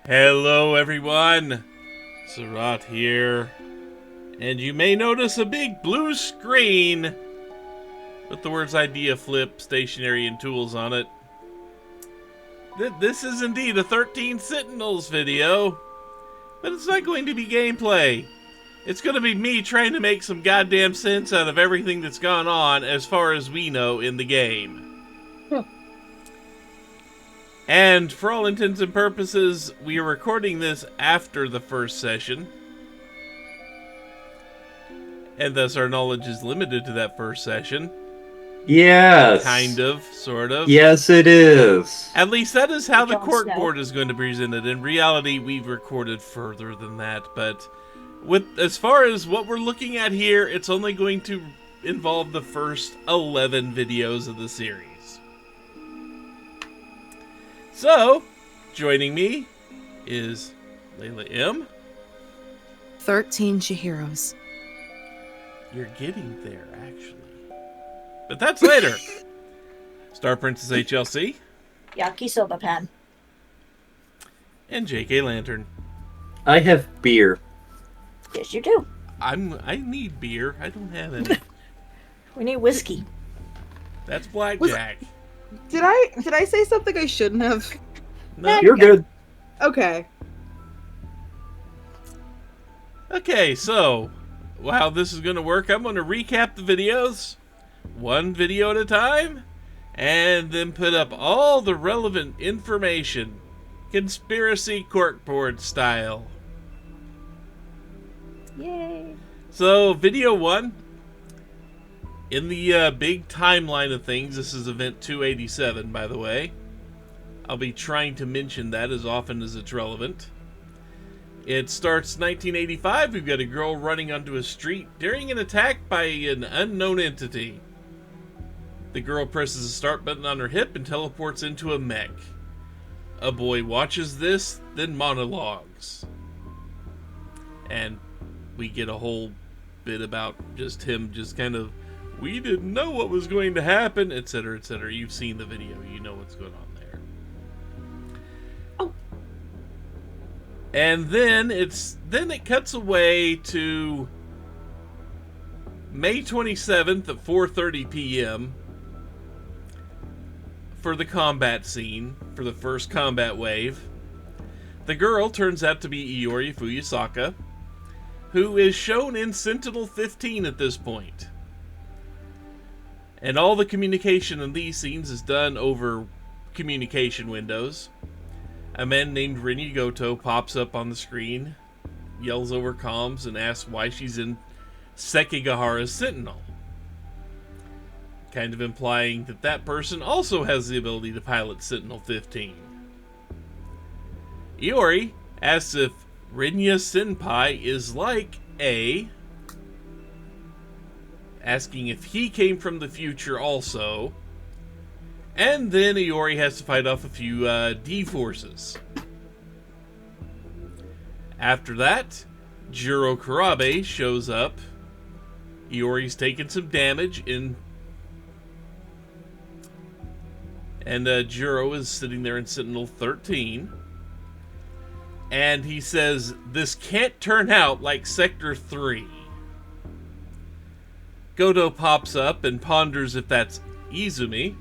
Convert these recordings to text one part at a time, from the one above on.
Hello everyone, Sarat here, and you may notice a big blue screen with the words Idea Flip, Stationery, and Tools on it. This is indeed a 13 Sentinels video, but it's not going to be gameplay. It's going to be me trying to make some goddamn sense out of everything that's gone on as far as we know in the game. And for all intents and purposes, we are recording this after the first session. And thus our knowledge is limited to that first session. Yes. Kind of, sort of. Yes, it is. At least that is how the corkboard is going to be presented. In reality, we've recorded further than that. But as far as what we're looking at here, it's only going to involve the first 11 videos of the series. So, joining me is Layla M. 13 Chihiros. You're getting there, actually. But that's later. StarPrincessHLC. Yakisoba pan. And JK Lantern. I have beer. Yes, you do. I need beer. I don't have any. We need whiskey. That's blackjack. Did I say something I shouldn't have? No. You're good. Okay. Okay, so how this is going to work, I'm going to recap the videos, one video at a time, and then put up all the relevant information, conspiracy corkboard style. Yay. So, video 1, in the big timeline of things, this is event 287, by the way. I'll be trying to mention that as often as it's relevant. It starts 1985. We've got a girl running onto a street during an attack by an unknown entity. The girl presses the start button on her hip and teleports into a mech. A boy watches this, then monologues. And we get a whole bit about just him just kind of, we didn't know what was going to happen, etc., etc. You've seen the video. You know what's going on there. Oh. And then it cuts away to May 27th at 4:30 p.m. for the combat scene, for the first combat wave. The girl turns out to be Iori Fuyusaka, who is shown in Sentinel 15 at this point. And all the communication in these scenes is done over communication windows. A man named Rinya Goto pops up on the screen, yells over comms, and asks why she's in Sekigahara's Sentinel. Kind of implying that that person also has the ability to pilot Sentinel 15. Iori asks if Rinya Senpai is like A, asking if he came from the future also, and then Iori has to fight off a few D-forces. After that, Juro Kurabe shows up. Iori's taken some damage and Juro is sitting there in Sentinel 13. And he says, this can't turn out like Sector 3. Goto pops up and ponders if that's Izumi,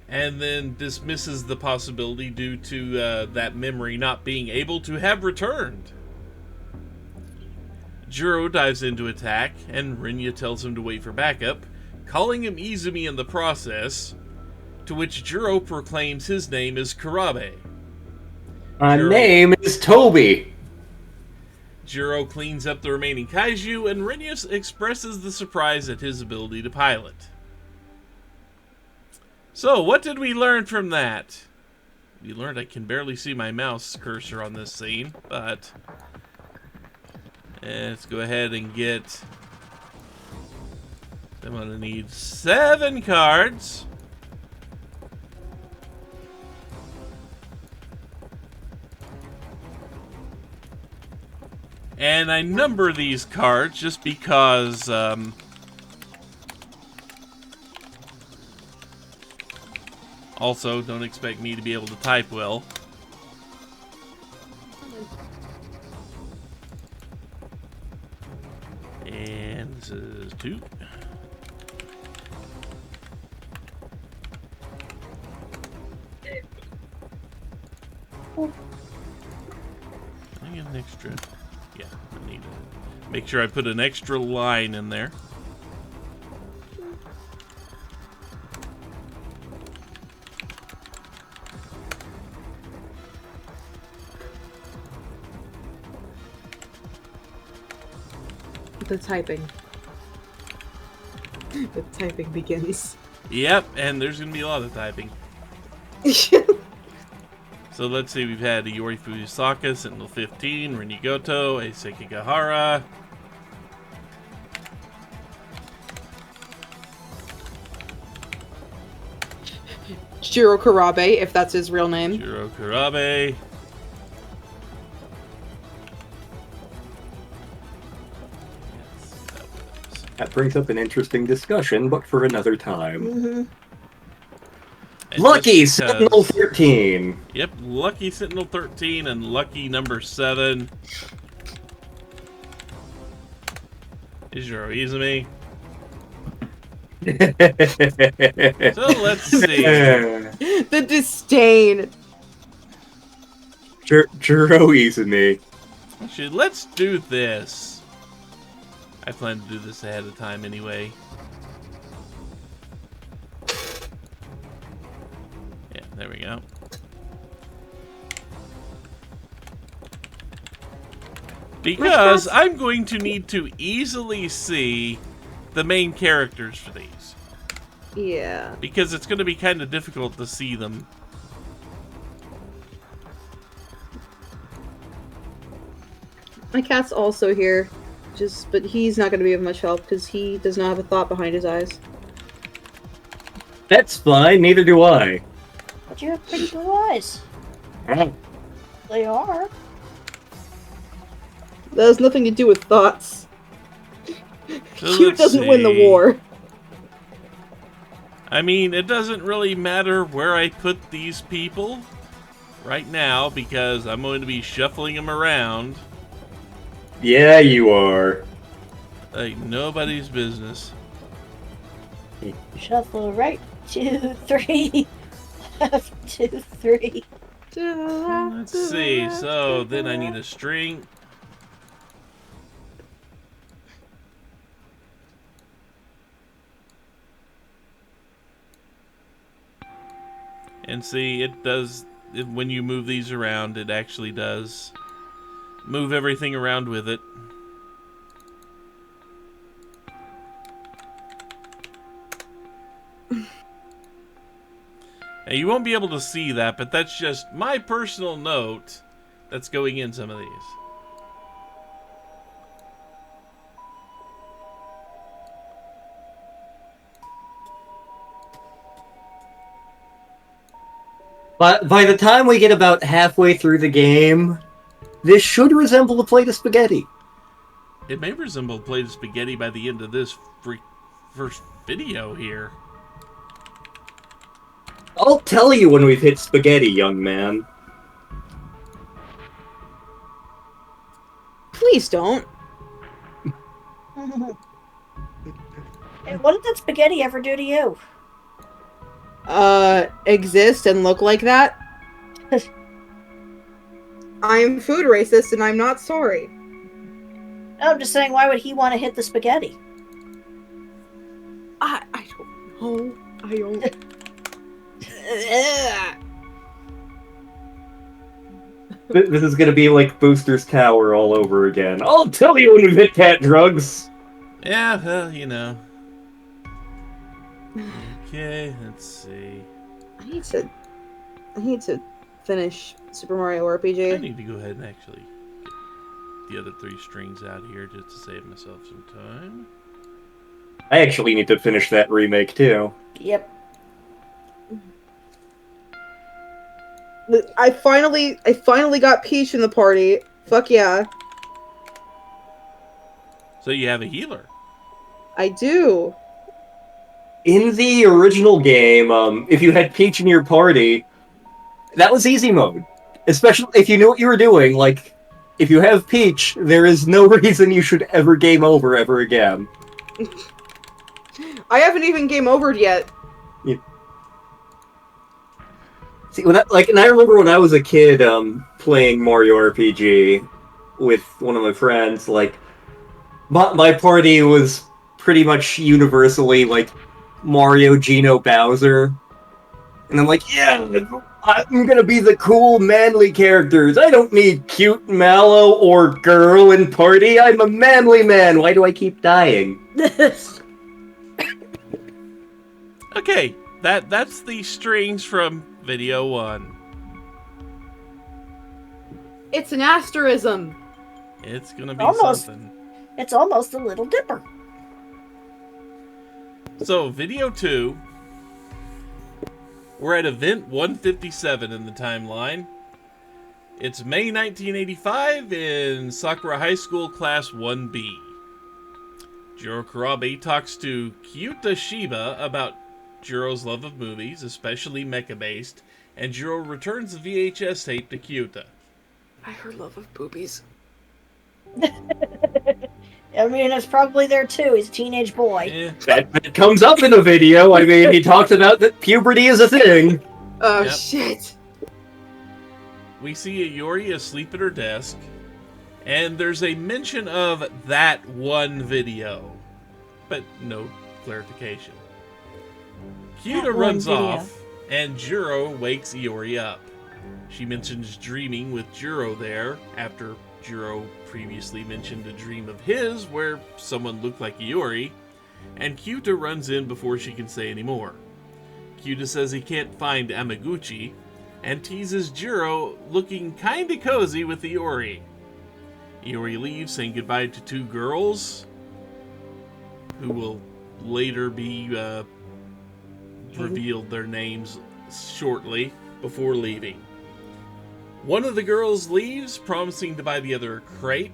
and then dismisses the possibility due to that memory not being able to have returned. Juro dives into attack, and Rinya tells him to wait for backup, calling him Izumi in the process, to which Juro proclaims his name is Kurabe. My name is Toby. Juro cleans up the remaining kaiju, and Rinya expresses the surprise at his ability to pilot. So, what did we learn from that? We learned I can barely see my mouse cursor on this scene, but let's go ahead and get... I'm going to need 7 cards. And I number these cards just because Also, don't expect me to be able to type well. is 2. I get an extra. Yeah, I need to make sure I put an extra line in there. The typing. The typing begins. Yep, and there's gonna be a lot of typing. So let's see, we've had Iori Fusaka, Sentinel 15, Renigoto, Sekigahara. Shiro Karabe, if that's his real name. Shiro Kurabe. That brings up an interesting discussion, but for another time. Mm-hmm. And Lucky just because- Sentinel 13. Yep, Lucky Sentinel 13 and Lucky number 7 is Yoro Izumi. So let's see. The disdain. Juro Izumi. Actually, let's do this. I plan to do this ahead of time anyway. Yeah, there we go. Because I'm going to need to easily see the main characters for these. Yeah. Because it's going to be kind of difficult to see them. My cat's also here, but he's not going to be of much help because he does not have a thought behind his eyes. That's fine, neither do I. But you have pretty blue eyes. They are. That has nothing to do with thoughts. So Cute let's doesn't win the see. war. I mean, it doesn't really matter where I put these people right now because I'm going to be shuffling them around Yeah, you are. like nobody's business. Shuffle right, 2, 3. Left, 2, 3. Let's see. So then I need a string. And see, it does, when you move these around, it actually does move everything around with it. Now, you won't be able to see that, but that's just my personal note that's going in some of these. But by the time we get about halfway through the game, this should resemble a plate of spaghetti. It may resemble a plate of spaghetti by the end of this first video here. I'll tell you when we've hit spaghetti, young man. Please don't. And what did that spaghetti ever do to you? Exist and look like that? I'm food racist and I'm not sorry. No, I'm just saying, why would he want to hit the spaghetti? I don't know. I don't. This is gonna be like Booster's Tower all over again. I'll tell you when we've hit cat drugs. Yeah, well, you know. Okay, let's see. I need to finish Super Mario I RPG. need to go ahead and actually get the other 3 strings out here just to save myself some time. I actually need to finish that remake too. Yep. I finally got Peach in the party. Fuck yeah. So you have a healer. I do. In the original game, if you had Peach in your party, that was easy mode. Especially if you knew what you were doing. Like, if you have Peach, there is no reason you should ever game over ever again. I haven't even game overed yet. See, and I remember when I was a kid, playing Mario RPG with one of my friends. Like, my party was pretty much universally like Mario, Geno, Bowser, and I'm like, yeah, I'm gonna be the cool, manly characters. I don't need cute Mallow or girl in party. I'm a manly man. Why do I keep dying? Okay, that's the strings from video 1. It's an asterism. It's gonna be Almost. something. It's almost a Little Dipper. So, video 2. We're at event 157 in the timeline. It's May 1985 in Sakura High School Class 1B. Jiro Kurabe talks to Kyuta Shiba about Jiro's love of movies, especially mecha-based, and Jiro returns the VHS tape to Kyuta. I heard love of boobies. I mean, it's probably there too. He's a teenage boy. Eh, That comes up in the video. I mean, he talks about that puberty is a thing. Oh, Yep. shit. we see Iori asleep at her desk, and there's a mention of that one video, but no clarification. Kyuta That one runs video. off, and Jiro wakes Iori up. She mentions dreaming with Jiro there, after Jiro previously mentioned a dream of his where someone looked like Iori, and Kyuta runs in before she can say any more. Kyuta says he can't find Amaguchi, and teases Jiro looking kinda cozy with Iori. Iori leaves, saying goodbye to 2 girls, who will later be revealed their names shortly before leaving. One of the girls leaves, promising to buy the other a crepe.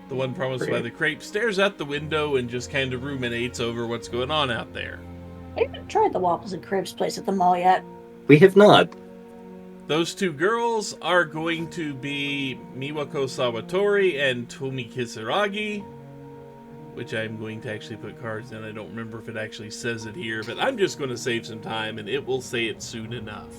The one promised to buy the crepe stares out the window and just kind of ruminates over what's going on out there. I haven't tried the Waffles and Cribs place at the mall yet. We have not. Those 2 girls are going to be Miwako Sawatori and Tomi Kisaragi, which I'm going to actually put cards in. I don't remember if it actually says it here, but I'm just going to save some time and it will say it soon enough.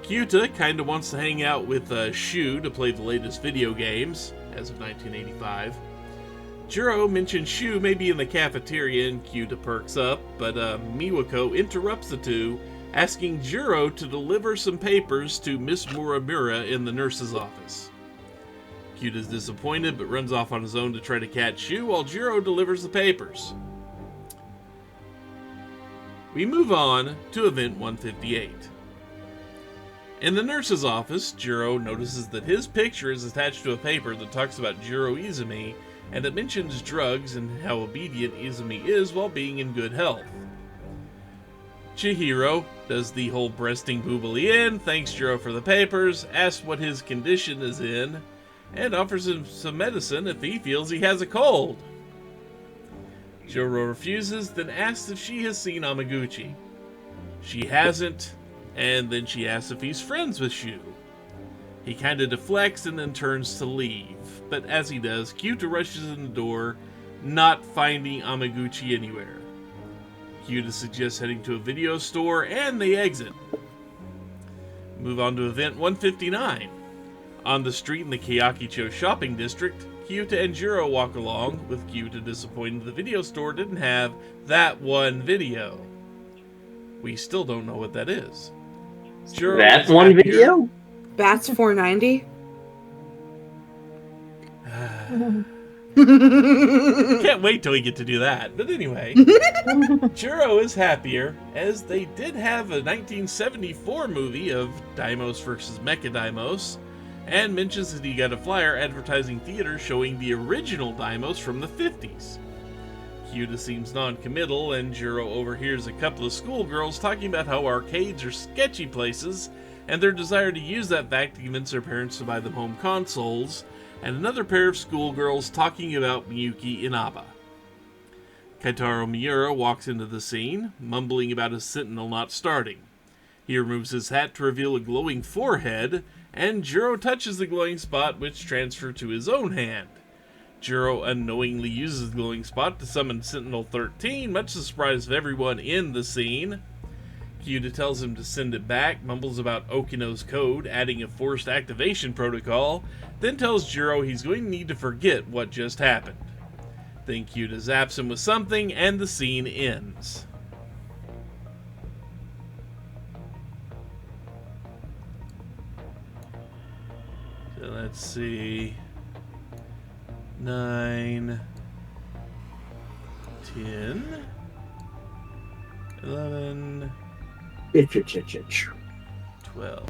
Kyuta kinda wants to hang out with Shu to play the latest video games, as of 1985. Jiro mentions Shu may be in the cafeteria and Kyuta perks up, but Miwako interrupts the two, asking Jiro to deliver some papers to Miss Muramura in the nurse's office. Kyuta's disappointed, but runs off on his own to try to catch Shu while Jiro delivers the papers. We move on to event 158. In the nurse's office, Jiro notices that his picture is attached to a paper that talks about Jiro Izumi, and it mentions drugs and how obedient Izumi is while being in good health. Chihiro does the whole breasting boobily in, thanks Jiro for the papers, asks what his condition is in, and offers him some medicine if he feels he has a cold. Jiro refuses, then asks if she has seen Amaguchi. She hasn't, and then she asks if he's friends with Shu. He kinda deflects and then turns to leave, but as he does, Kyuta rushes in the door, not finding Amaguchi anywhere. Kyuta suggests heading to a video store, and they exit. Move on to event 159. On the street in the Keiakicho shopping district, Kyuta and Jiro walk along, with Kyuta disappointed the video store didn't have that one video. We still don't know what that is. Jiro That is one happier- video? Bats 490? Can't wait till we get to do that. But anyway, Jiro is happier, as they did have a 1974 movie of Daimos versus Mecha Daimos, and mentions that he got a flyer advertising theaters showing the original Daimos from the 50s. Kyuta seems non-committal, and Jiro overhears a couple of schoolgirls talking about how arcades are sketchy places, and their desire to use that fact to convince their parents to buy them home consoles, and another pair of schoolgirls talking about Miyuki Inaba. Kaitaro Miura walks into the scene, mumbling about his sentinel not starting. He removes his hat to reveal a glowing forehead, and Jiro touches the glowing spot, which transfers to his own hand. Jiro unknowingly uses the glowing spot to summon Sentinel 13, much to the surprise of everyone in the scene. Kyuta tells him to send it back, mumbles about Okino's code, adding a forced activation protocol, then tells Jiro he's going to need to forget what just happened. Then Kyuta zaps him with something, and the scene ends. So let's see. 9, 10, 11, Itch. 12,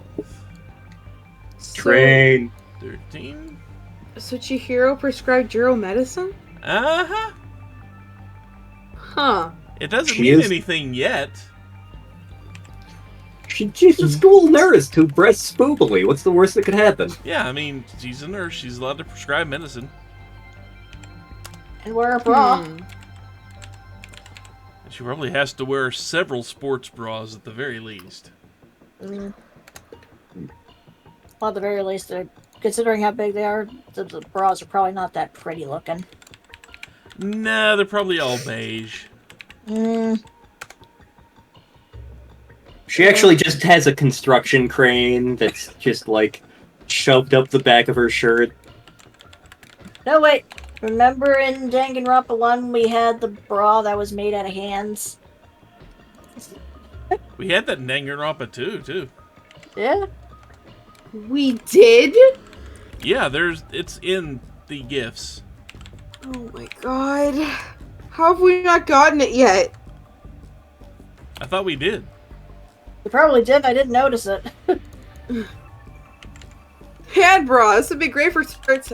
Train. 13. So Chihiro prescribed Jiro medicine? Uh-huh. Huh. It doesn't She mean is- anything yet. She's a school nurse who breasts spoobily. What's the worst that could happen? Yeah, I mean, she's a nurse. She's allowed to prescribe medicine. And wear a bra. Hmm. And she probably has to wear several sports bras at the very least. Well, at the very least, considering how big they are, the bras are probably not that pretty looking. Nah, they're probably all beige. She actually just has a construction crane that's just like shoved up the back of her shirt. No, wait. Remember in Danganronpa 1 we had the bra that was made out of hands? We had that in Danganronpa too. Yeah. We did? Yeah, it's in the gifts. Oh my god. How have we not gotten it yet? I thought we did. You probably did, I didn't notice it. Hand bra. This would be great for skirts.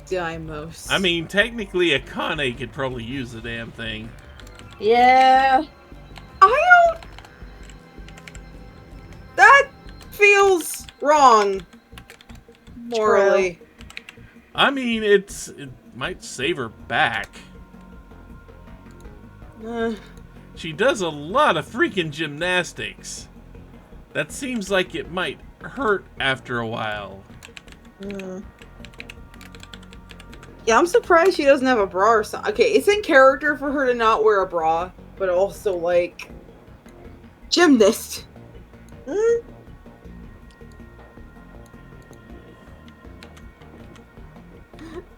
Dimos. I mean, technically, Akane could probably use the damn thing. Yeah. I don't. That feels wrong. Morally. I mean, it might save her back. She does a lot of freaking gymnastics. That seems like it might hurt after a while. Yeah, I'm surprised she doesn't have a bra or something. Okay, it's in character for her to not wear a bra, but also, like, gymnast.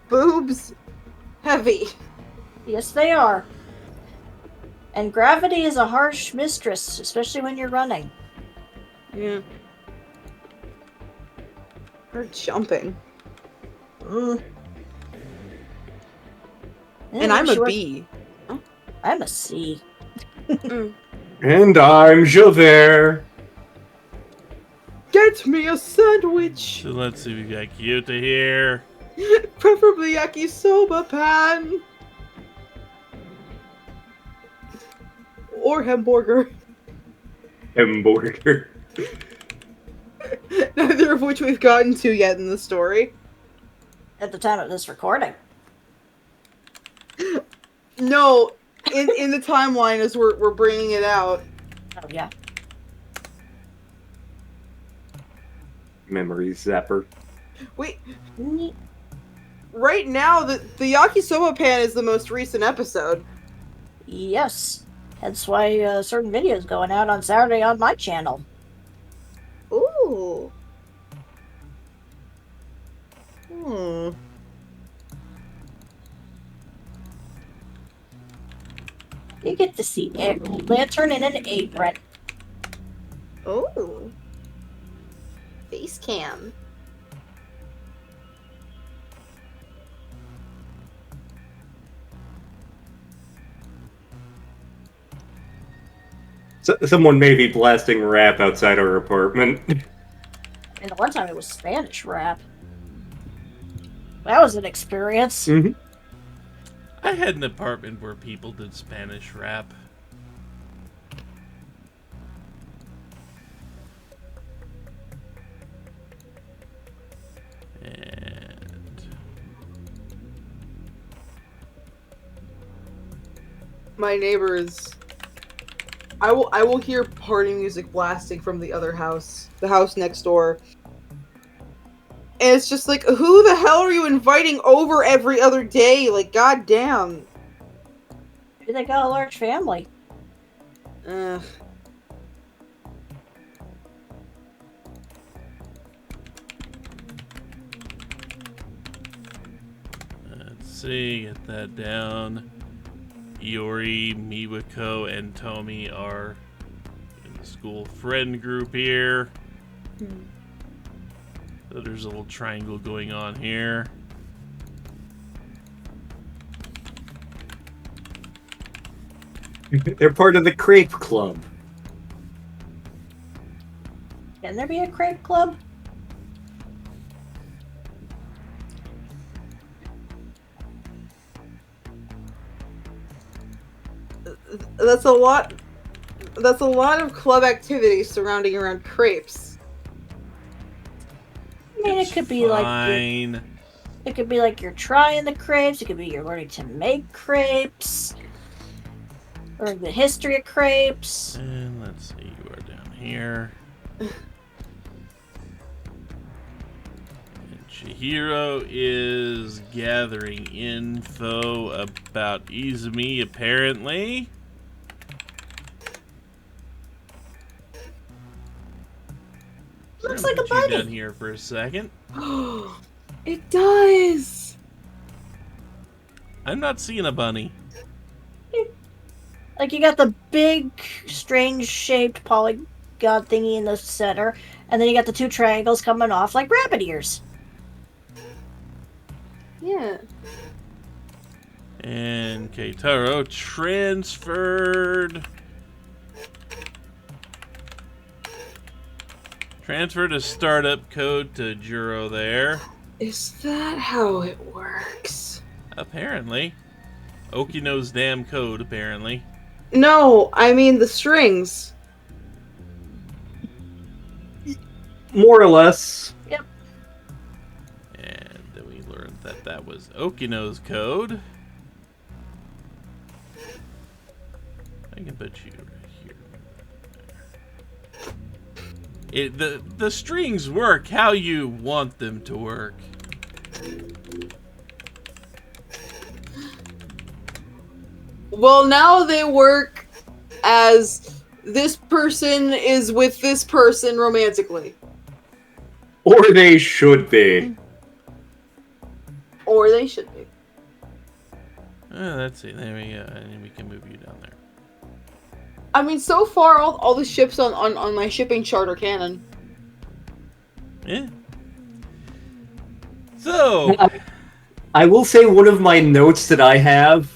Boobs. Heavy. Yes, they are. And gravity is a harsh mistress, especially when you're running. Yeah. Her jumping. And I'm a B. I'm a C. And I'm Javert. Get me a sandwich! So let's see, we got Kyuta here. Preferably yakisoba pan! Or hamburger. Hamburger. Neither of which we've gotten to yet in the story. At the time of this recording. No, in the timeline as we're bringing it out. Oh, yeah. Memory zapper. Wait, right now the yakisoba pan is the most recent episode. Yes. That's why certain videos going out on Saturday on my channel. Ooh. You get to see a lantern in an apron. Oh. Face cam. So, someone may be blasting rap outside our apartment. And the one time it was Spanish rap. That was an experience. Mm-hmm. I had an apartment where people did Spanish rap. And My neighbors I will hear party music blasting from the other house, the house next door. And it's just like, who the hell are you inviting over every other day? Like, goddamn. They got a large family. Ugh. Let's see, get that down. Iori, Miwako, and Tomi are in the school friend group here. So there's a little triangle going on here. They're part of the crepe club. Can there be a crepe club? That's a lot. That's a lot of club activities surrounding around crepes. I mean, it could be Fine. like it could be like you're trying the crepes. It could be you're learning to make crepes, or the history of crepes. And let's see, you are down here. And Chihiro is gathering info about Izumi, apparently. Looks I'm like gonna a put you bunny. down here for a second. It does. I'm not seeing a bunny. Like you got the big, strange-shaped polygon thingy in the center, and then you got the two triangles coming off like rabbit ears. Yeah. And Keitaro transferred a startup code to Juro there. Is that how it works? Apparently. Okino's damn code, apparently. No, I mean the strings. More or less. And then we learned that that was Okino's code. I can put you right here. The strings work how you want them to work. Well, now they work as this person is with this person romantically. Or they should be. Or they should be. Let's see. There we go. And we can move you down there. I mean, so far, all the ships on my shipping chart are canon. Yeah. So, I will say one of my notes that I have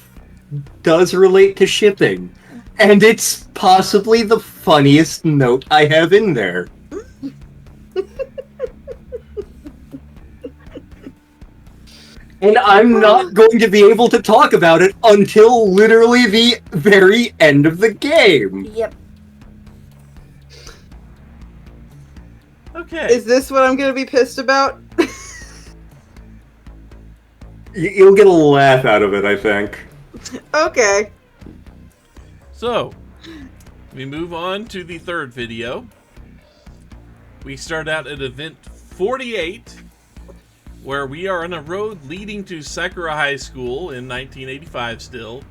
does relate to shipping. And it's possibly the funniest note I have in there. And I'm not going to be able to talk about it until literally the very end of the game. Yep. okay. Is this what I'm gonna be pissed about? You'll get a laugh out of it, I think. Okay. So, we move on to the third video. We start out at event 48, where we are on a road leading to Sakura High School in 1985 still.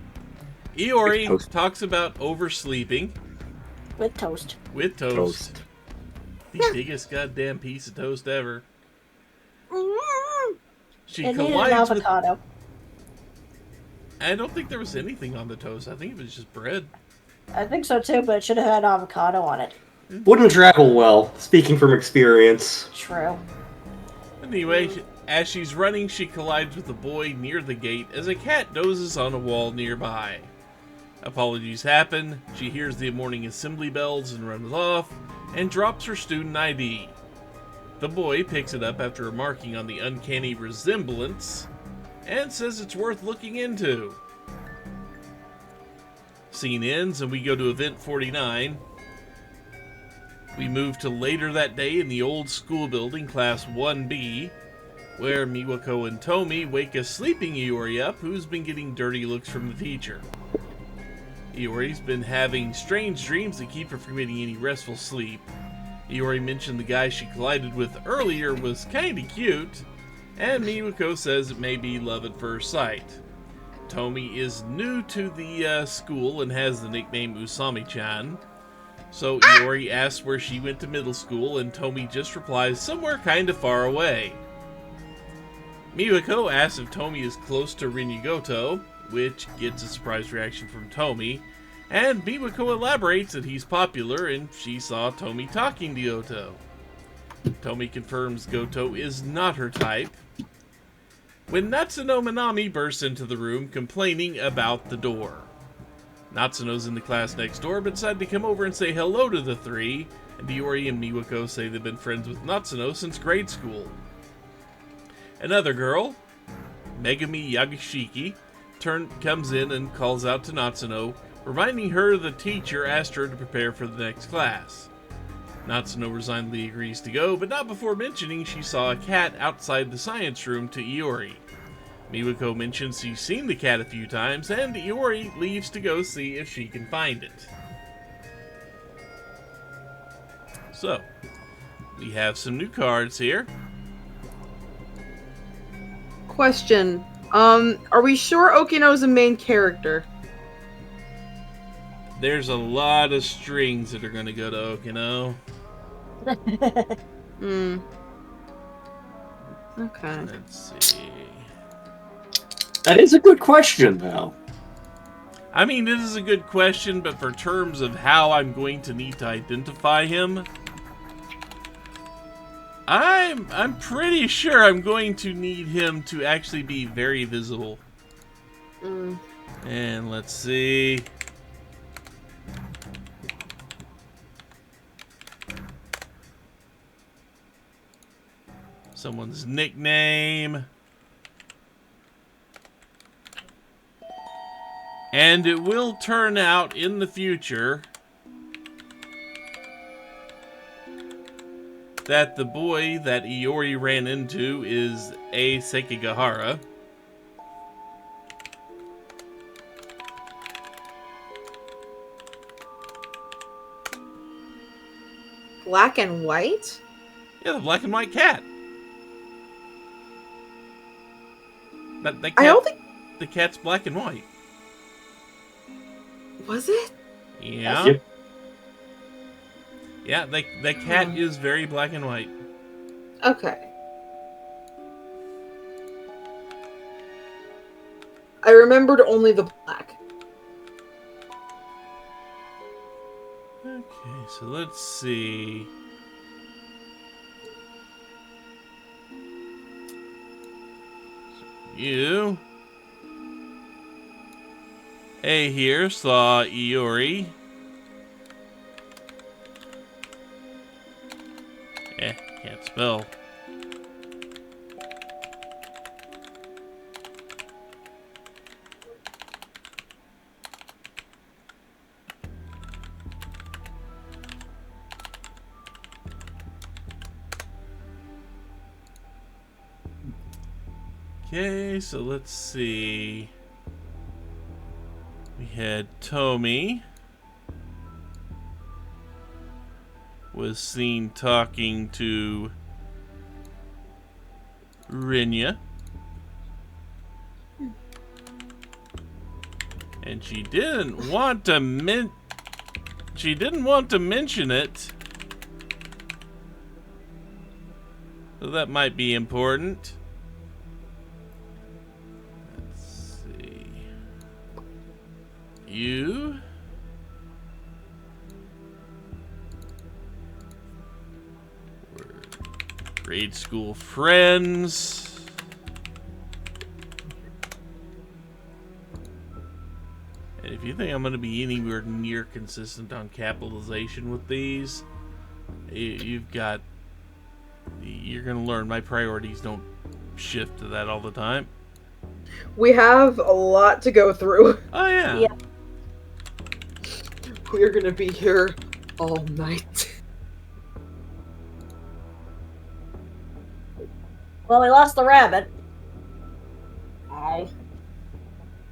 Iori talks about oversleeping With toast. with toast. The biggest goddamn piece of toast ever. She It needed an collides with... avocado. I don't think there was anything on the toast. I think it was just bread. I think so too, but it should have had avocado on it. Wouldn't travel well, speaking from experience. True. Anyway, as she's running, she collides with a boy near the gate as a cat dozes on a wall nearby. Apologies happen, she hears the morning assembly bells and runs off, and drops her student ID. The boy picks it up after remarking on the uncanny resemblance, and says it's worth looking into. Scene ends, and we go to event 49. We move to later that day in the old school building, Class 1B, where Miwako and Tomi wake a sleeping Iori up who's been getting dirty looks from the teacher. Iori's been having strange dreams that keep her from getting any restful sleep. Iori mentioned the guy she collided with earlier was kinda cute, and Miwako says it may be love at first sight. Tomi is new to the school and has the nickname Usami-chan. So Iori asks where she went to middle school, and Tomi just replies somewhere kinda far away. Miwako asks if Tomi is close to Rinnegoto, which gets a surprised reaction from Tomi, and Miwako elaborates that he's popular and she saw Tomi talking to Goto. Tomi confirms Goto is not her type, when Natsuno Minami bursts into the room complaining about the door. Natsuno's in the class next door, but decided to come over and say hello to the three, and Iori and Miwako say they've been friends with Natsuno since grade school. Another girl, Megami Yagashiki, comes in and calls out to Natsuno, reminding her the teacher asked her to prepare for the next class. Natsuno resignedly agrees to go, but not before mentioning she saw a cat outside the science room to Iori. Miwako mentions she's seen the cat a few times, and Iori leaves to go see if she can find it. So, we have some new cards here. Question. Are we sure Okino's a main character? There's a lot of strings that are going to go to Okino. Okay. Let's see. That is a good question, though. I mean, it is a good question, but for terms of how I'm going to need to identify him, I'm pretty sure I'm going to need him to actually be very visible. And let's see. Someone's nickname. And it will turn out in the future that the boy that Iori ran into is A. Sekigahara. Black and white? Yeah, the black and white cat. That cat, I don't think... the cat's black and white. Was it? Yeah. Yep. Yeah, the cat is very black and white. Okay. I remembered only the black. Okay, so let's see. You, A here, saw Iori. Can't spell. Okay, so let's see. We had Tomi was seen talking to Rinya, and she didn't want to mention it, so that might be important. You were grade school friends. And if you think I'm going to be anywhere near consistent on capitalization with these, you're going to learn my priorities don't shift to that all the time. We have a lot to go through. Oh, yeah. Yeah. We're gonna be here all night. Well, we lost the rabbit. Ow.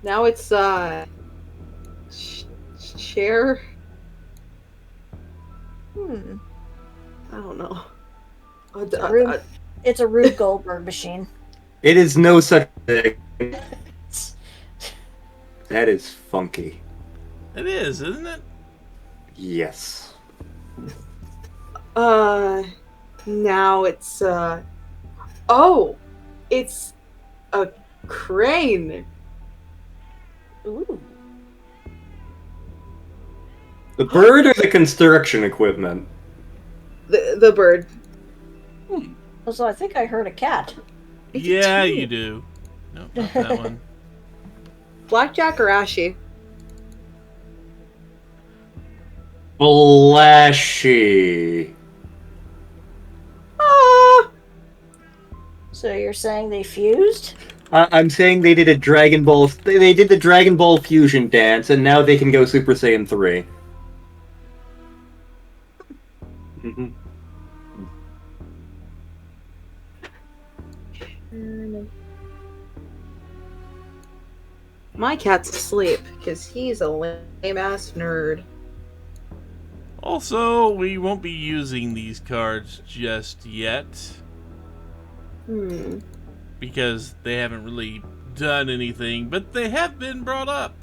Now it's, chair. Hmm. I don't know. It's a Rube Goldberg machine. It is no such thing. That is funky. It is, isn't it? Yes. Now it's, oh! It's a crane. Ooh. The bird or the construction equipment? The bird. Also, I think I heard a cat. It's Yeah, two. you do. No, not that one. Blackjack or Ashy? Flashy. Ah! So you're saying they fused? I'm saying they did a Dragon Ball. They did the Dragon Ball fusion dance, and now they can go Super Saiyan 3. Mm-hmm. My cat's asleep, because he's a lame-ass nerd. Also, we won't be using these cards just yet because they haven't really done anything, but they have been brought up.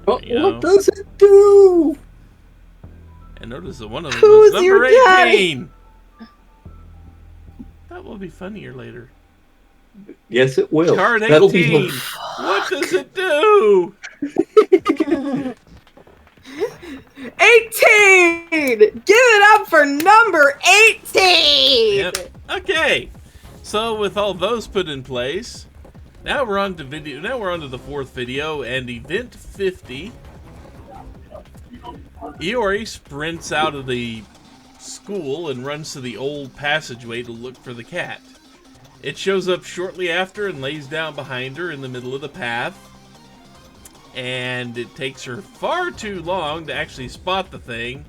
Oh, You know. what does it do? And notice that one of them Who's is number your daddy? 18. That will be funnier later. Yes, it will. Card That'll 18. be. What does it do? 18! Give it up for number 18! Yep. Okay. So with all those put in place, now we're on to video. Now we're on to the fourth video and event 50. Iori sprints out of the school and runs to the old passageway to look for the cat. It shows up shortly after and lays down behind her in the middle of the path. And it takes her far too long to actually spot the thing.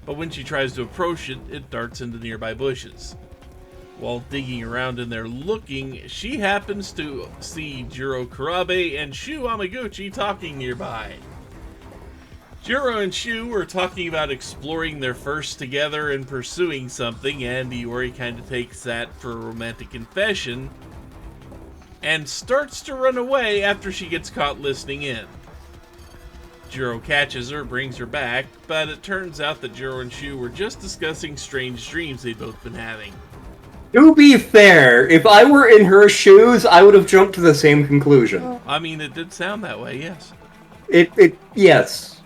But when she tries to approach it, it darts into nearby bushes. While digging around in there looking, she happens to see Jiro Kurabe and Shu Amaguchi talking nearby. Jiro and Shu were talking about exploring their first together and pursuing something, and Iori kind of takes that for a romantic confession and starts to run away after she gets caught listening in. Jiro catches her, brings her back, but it turns out that Jiro and Shu were just discussing strange dreams they'd both been having. To be fair, if I were in her shoes, I would have jumped to the same conclusion. I mean, it did sound that way, yes. Yes.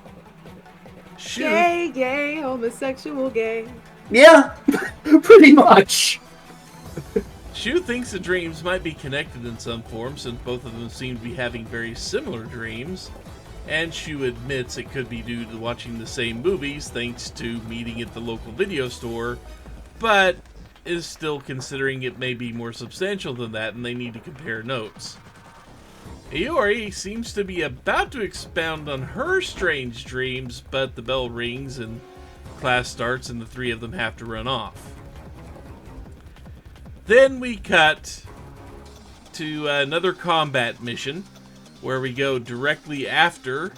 Shu, Gay, homosexual gay. Yeah, pretty much. Shu thinks the dreams might be connected in some form since both of them seem to be having very similar dreams, and Shu admits it could be due to watching the same movies thanks to meeting at the local video store, but is still considering it may be more substantial than that and they need to compare notes. Iori seems to be about to expound on her strange dreams, but the bell rings and class starts and the three of them have to run off. Then we cut to another combat mission where we go directly after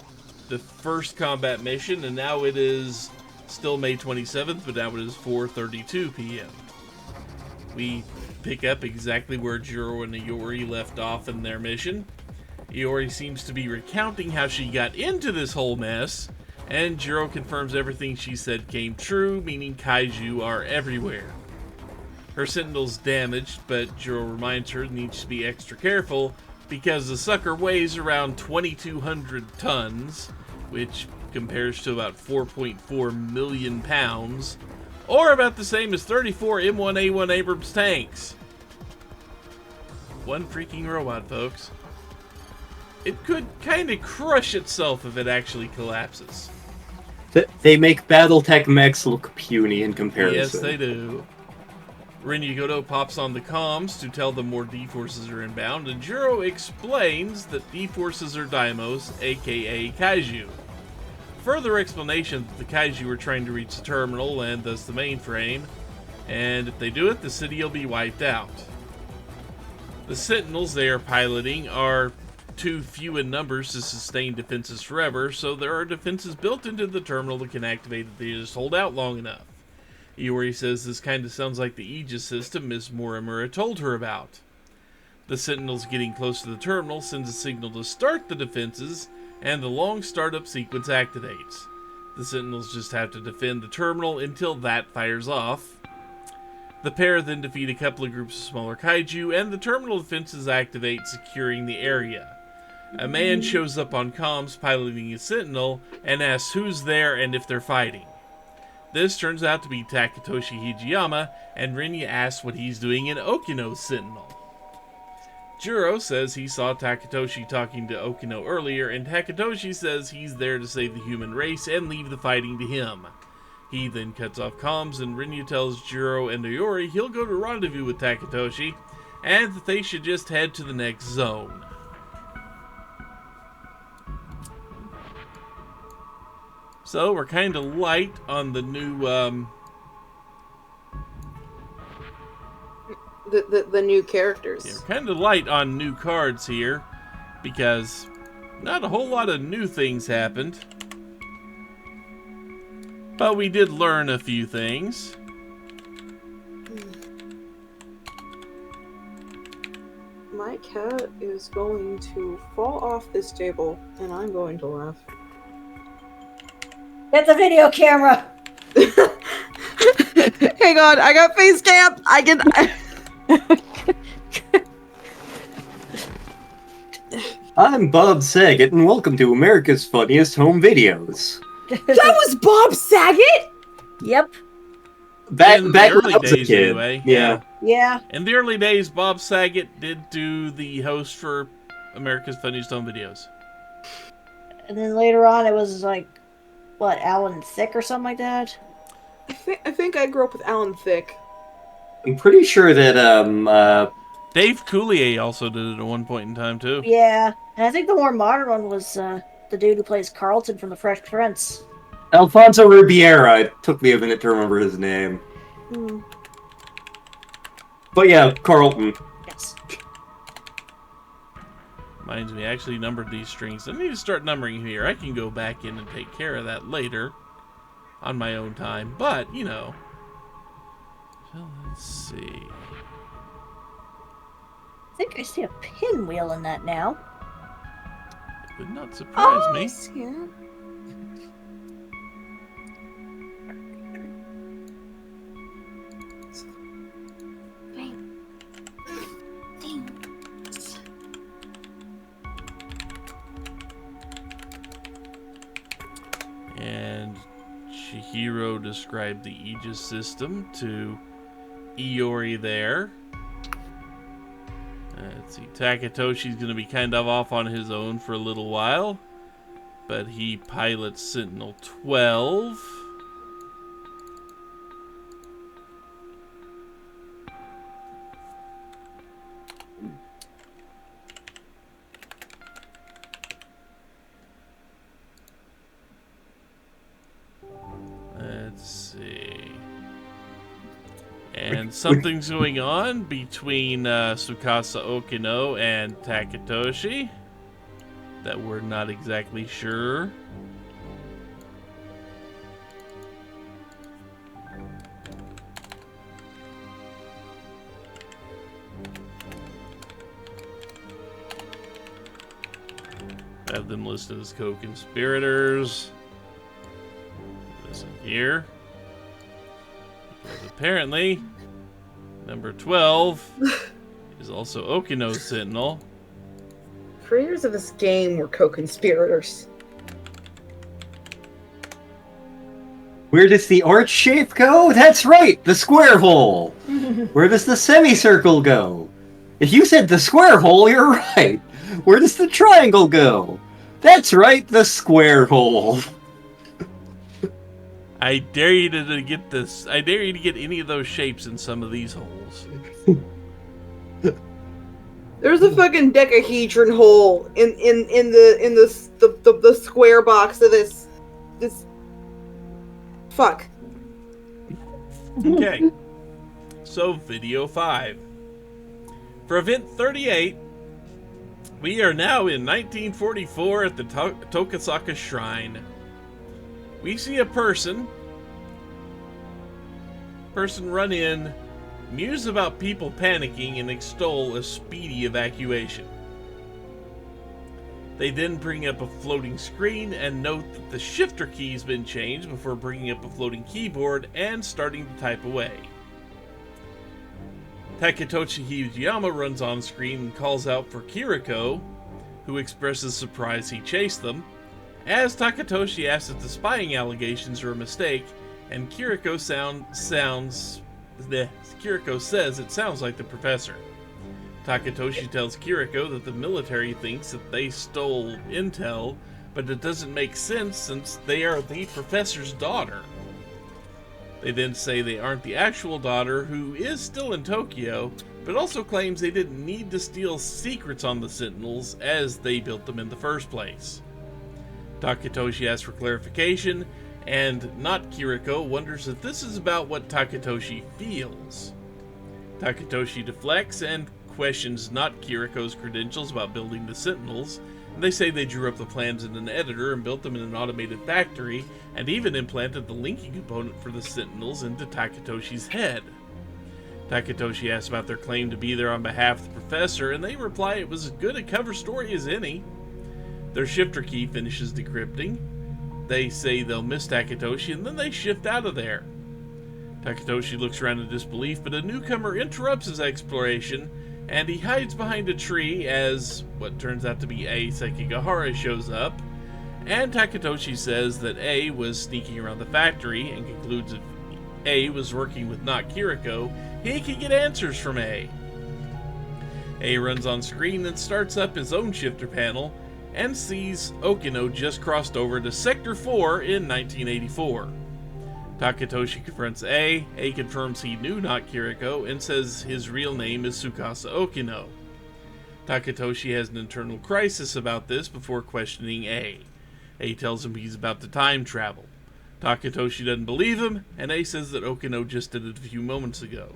the first combat mission, and now it is still May 27th, but now it is 4:32 p.m. We pick up exactly where Jiro and Iori left off in their mission. Iori seems to be recounting how she got into this whole mess, and Jiro confirms everything she said came true, meaning kaiju are everywhere. Her Sentinel's damaged, but Jiro reminds her needs to be extra careful because the sucker weighs around 2,200 tons, which compares to about 4.4 million pounds, or about the same as 34 M1A1 Abrams tanks. One freaking robot, folks. It could kind of crush itself if it actually collapses. They make BattleTech mechs look puny in comparison. Yes, they do. Rin Yagoto pops on the comms to tell them more D-Forces are inbound, and Jiro explains that D-Forces are Daimos, aka Kaiju. Further explanation that the Kaiju are trying to reach the terminal and thus the mainframe, and if they do it, the city will be wiped out. The Sentinels they are piloting are too few in numbers to sustain defenses forever, so there are defenses built into the terminal that can activate if they just hold out long enough. Iori says this kind of sounds like the Aegis system Miss Morimura told her about. The Sentinels getting close to the terminal sends a signal to start the defenses, and the long startup sequence activates. The Sentinels just have to defend the terminal until that fires off. The pair then defeat a couple of groups of smaller kaiju, and the terminal defenses activate, securing the area. A man shows up on comms piloting a Sentinel and asks who's there and if they're fighting. This turns out to be Takatoshi Hijiyama, and Rinya asks what he's doing in Okino's Sentinel. Juro says he saw Takatoshi talking to Okino earlier, and Takatoshi says he's there to save the human race and leave the fighting to him. He then cuts off comms, and Rinya tells Juro and Iori he'll go to rendezvous with Takatoshi, and that they should just head to the next zone. So we're kind of light on the new the new characters. yeah, we're kind of light on new cards here, because not a whole lot of new things happened. But we did learn a few things. My cat is going to fall off this table, and I'm going to laugh. Get the video camera! Hang on, I got face cam. I can. I'm Bob Saget, and welcome to America's Funniest Home Videos. That was Bob Saget. Yep. Back In the when early I was a days, kid. anyway. Yeah. Yeah. In the early days, Bob Saget did do the host for America's Funniest Home Videos. And then later on, it was like, what, Alan Thicke or something like that? I think I grew up with Alan Thicke. I'm pretty sure that Dave Coulier also did it at one point in time, too. Yeah. And I think the more modern one was the dude who plays Carlton from The Fresh Prince. Alfonso Ribeira. It took me a minute to remember his name. But yeah, Carlton. Yes. Reminds me, I actually numbered these strings. I need to start numbering here. I can go back in and take care of that later on my own time. But, you know. So let's see. I think I see a pinwheel in that now. It would not surprise me. Yeah. And Chihiro described the Aegis system to Iori there. Let's see, Takatoshi's going to be kind of off on his own for a little while, but he pilots Sentinel 12. Let's see. And something's going on between Tsukasa Okino and Takatoshi that we're not exactly sure. Have them listed as co-conspirators. This in here. Because apparently, number 12 is also Okino's Sentinel. Creators of this game were co-conspirators. Where does the arch shape go? That's right, the square hole. Where does the semicircle go? If you said the square hole, you're right. Where does the triangle go? That's right, the square hole. I dare you to get this. I dare you to get any of those shapes in some of these holes. There's a fucking decahedron hole in the square box of this. Fuck. Okay. So, video 5. For event 38, We are now in 1944 at the Tokasaka Shrine. We see a person run in, muse about people panicking, and extol a speedy evacuation. They then bring up a floating screen and note that the shifter key has been changed before bringing up a floating keyboard and starting to type away. Takatoshi Hijiyama runs on screen and calls out for Kiriko, who expresses surprise he chased them, as Takatoshi asks if the spying allegations are a mistake, and Kiriko says it sounds like the professor. Takatoshi tells Kiriko that the military thinks that they stole intel, but it doesn't make sense since they are the professor's daughter. They then say they aren't the actual daughter, who is still in Tokyo, but also claims they didn't need to steal secrets on the Sentinels as they built them in the first place. Takatoshi asks for clarification, and not Kiriko wonders if this is about what Takatoshi feels. Takatoshi deflects and questions not Kiriko's credentials about building the Sentinels, and they say they drew up the plans in an editor and built them in an automated factory, and even implanted the linking component for the Sentinels into Takatoshi's head. Takatoshi asks about their claim to be there on behalf of the professor, and they reply it was as good a cover story as any. Their shifter key finishes decrypting. They say they'll miss Takatoshi, and then they shift out of there. Takatoshi looks around in disbelief, but a newcomer interrupts his exploration, and he hides behind a tree as what turns out to be A. Sekigahara shows up, and Takatoshi says that A was sneaking around the factory, and concludes if A was working with not Kiriko, he could get answers from A. A runs on screen and starts up his own shifter panel, and sees Okino just crossed over to Sector 4 in 1984. Takatoshi confronts A. A confirms he knew not Kiriko and says his real name is Tsukasa Okino. Takatoshi has an internal crisis about this before questioning A. A tells him he's about to time travel. Takatoshi doesn't believe him, and A says that Okino just did it a few moments ago.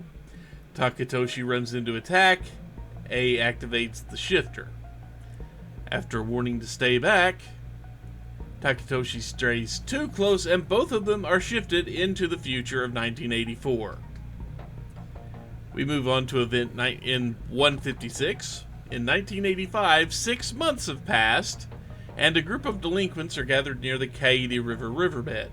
Takatoshi runs into attack. A activates the shifter. After warning to stay back, Takatoshi strays too close, and both of them are shifted into the future of 1984. We move on to event in 156. In 1985, 6 months have passed, and a group of delinquents are gathered near the Kaede River riverbed.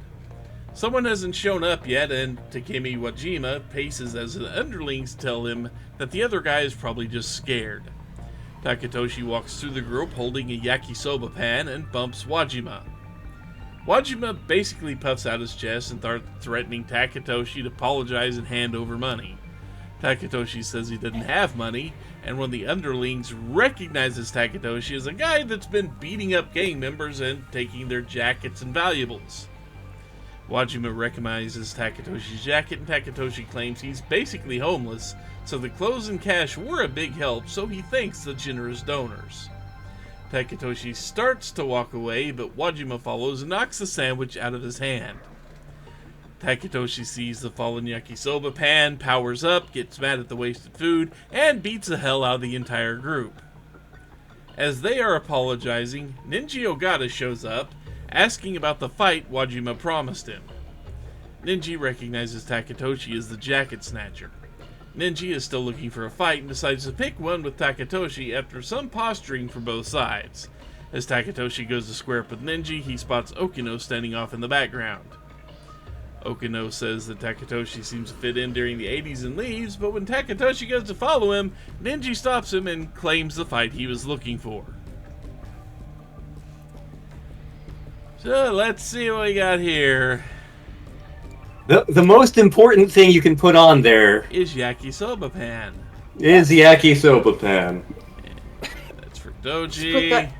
Someone hasn't shown up yet, and Takemi Wajima paces as the underlings tell him that the other guy is probably just scared. Takatoshi walks through the group holding a yakisoba pan and bumps Wajima. Wajima basically puffs out his chest and starts threatening Takatoshi to apologize and hand over money. Takatoshi says he doesn't have money, and one of the underlings recognizes Takatoshi as a guy that's been beating up gang members and taking their jackets and valuables. Wajima recognizes Takatoshi's jacket, and Takatoshi claims he's basically homeless, so the clothes and cash were a big help, so he thanks the generous donors. Takatoshi starts to walk away, but Wajima follows and knocks the sandwich out of his hand. Takatoshi sees the fallen yakisoba pan, powers up, gets mad at the wasted food, and beats the hell out of the entire group. As they are apologizing, Ninji Ogata shows up, asking about the fight Wajima promised him. Ninji recognizes Takatoshi as the jacket snatcher. Ninji is still looking for a fight and decides to pick one with Takatoshi after some posturing from both sides. As Takatoshi goes to square up with Ninji, he spots Okino standing off in the background. Okino says that Takatoshi seems to fit in during the 80s and leaves, but when Takatoshi goes to follow him, Ninji stops him and claims the fight he was looking for. So let's see what we got here. The most important thing you can put on there Is yakisoba pan. is the yakisoba pan. That's for Doji.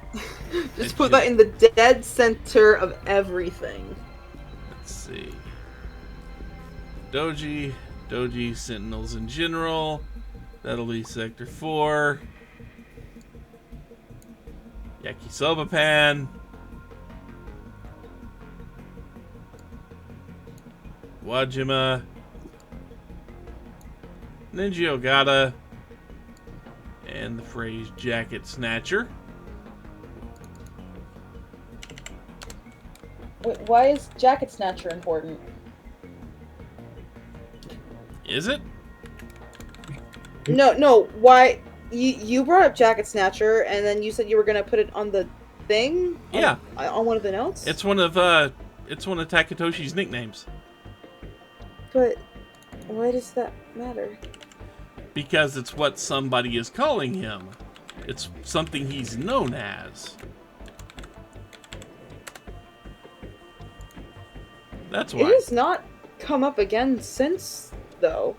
Just put that in the dead center of everything. Let's see. Doji, Sentinels in general. That'll be Sector 4. Yakisoba pan. Wajima. Ninja Ogata. And the phrase Jacket Snatcher. Wait, why is Jacket Snatcher important? Is it? No. Why? You brought up Jacket Snatcher, and then you said you were gonna put it on the thing. Yeah. On one of the notes. It's one of Takatoshi's nicknames. But why does that matter? Because it's what somebody is calling him. It's something he's known as. That's It why. has not come up again since, though.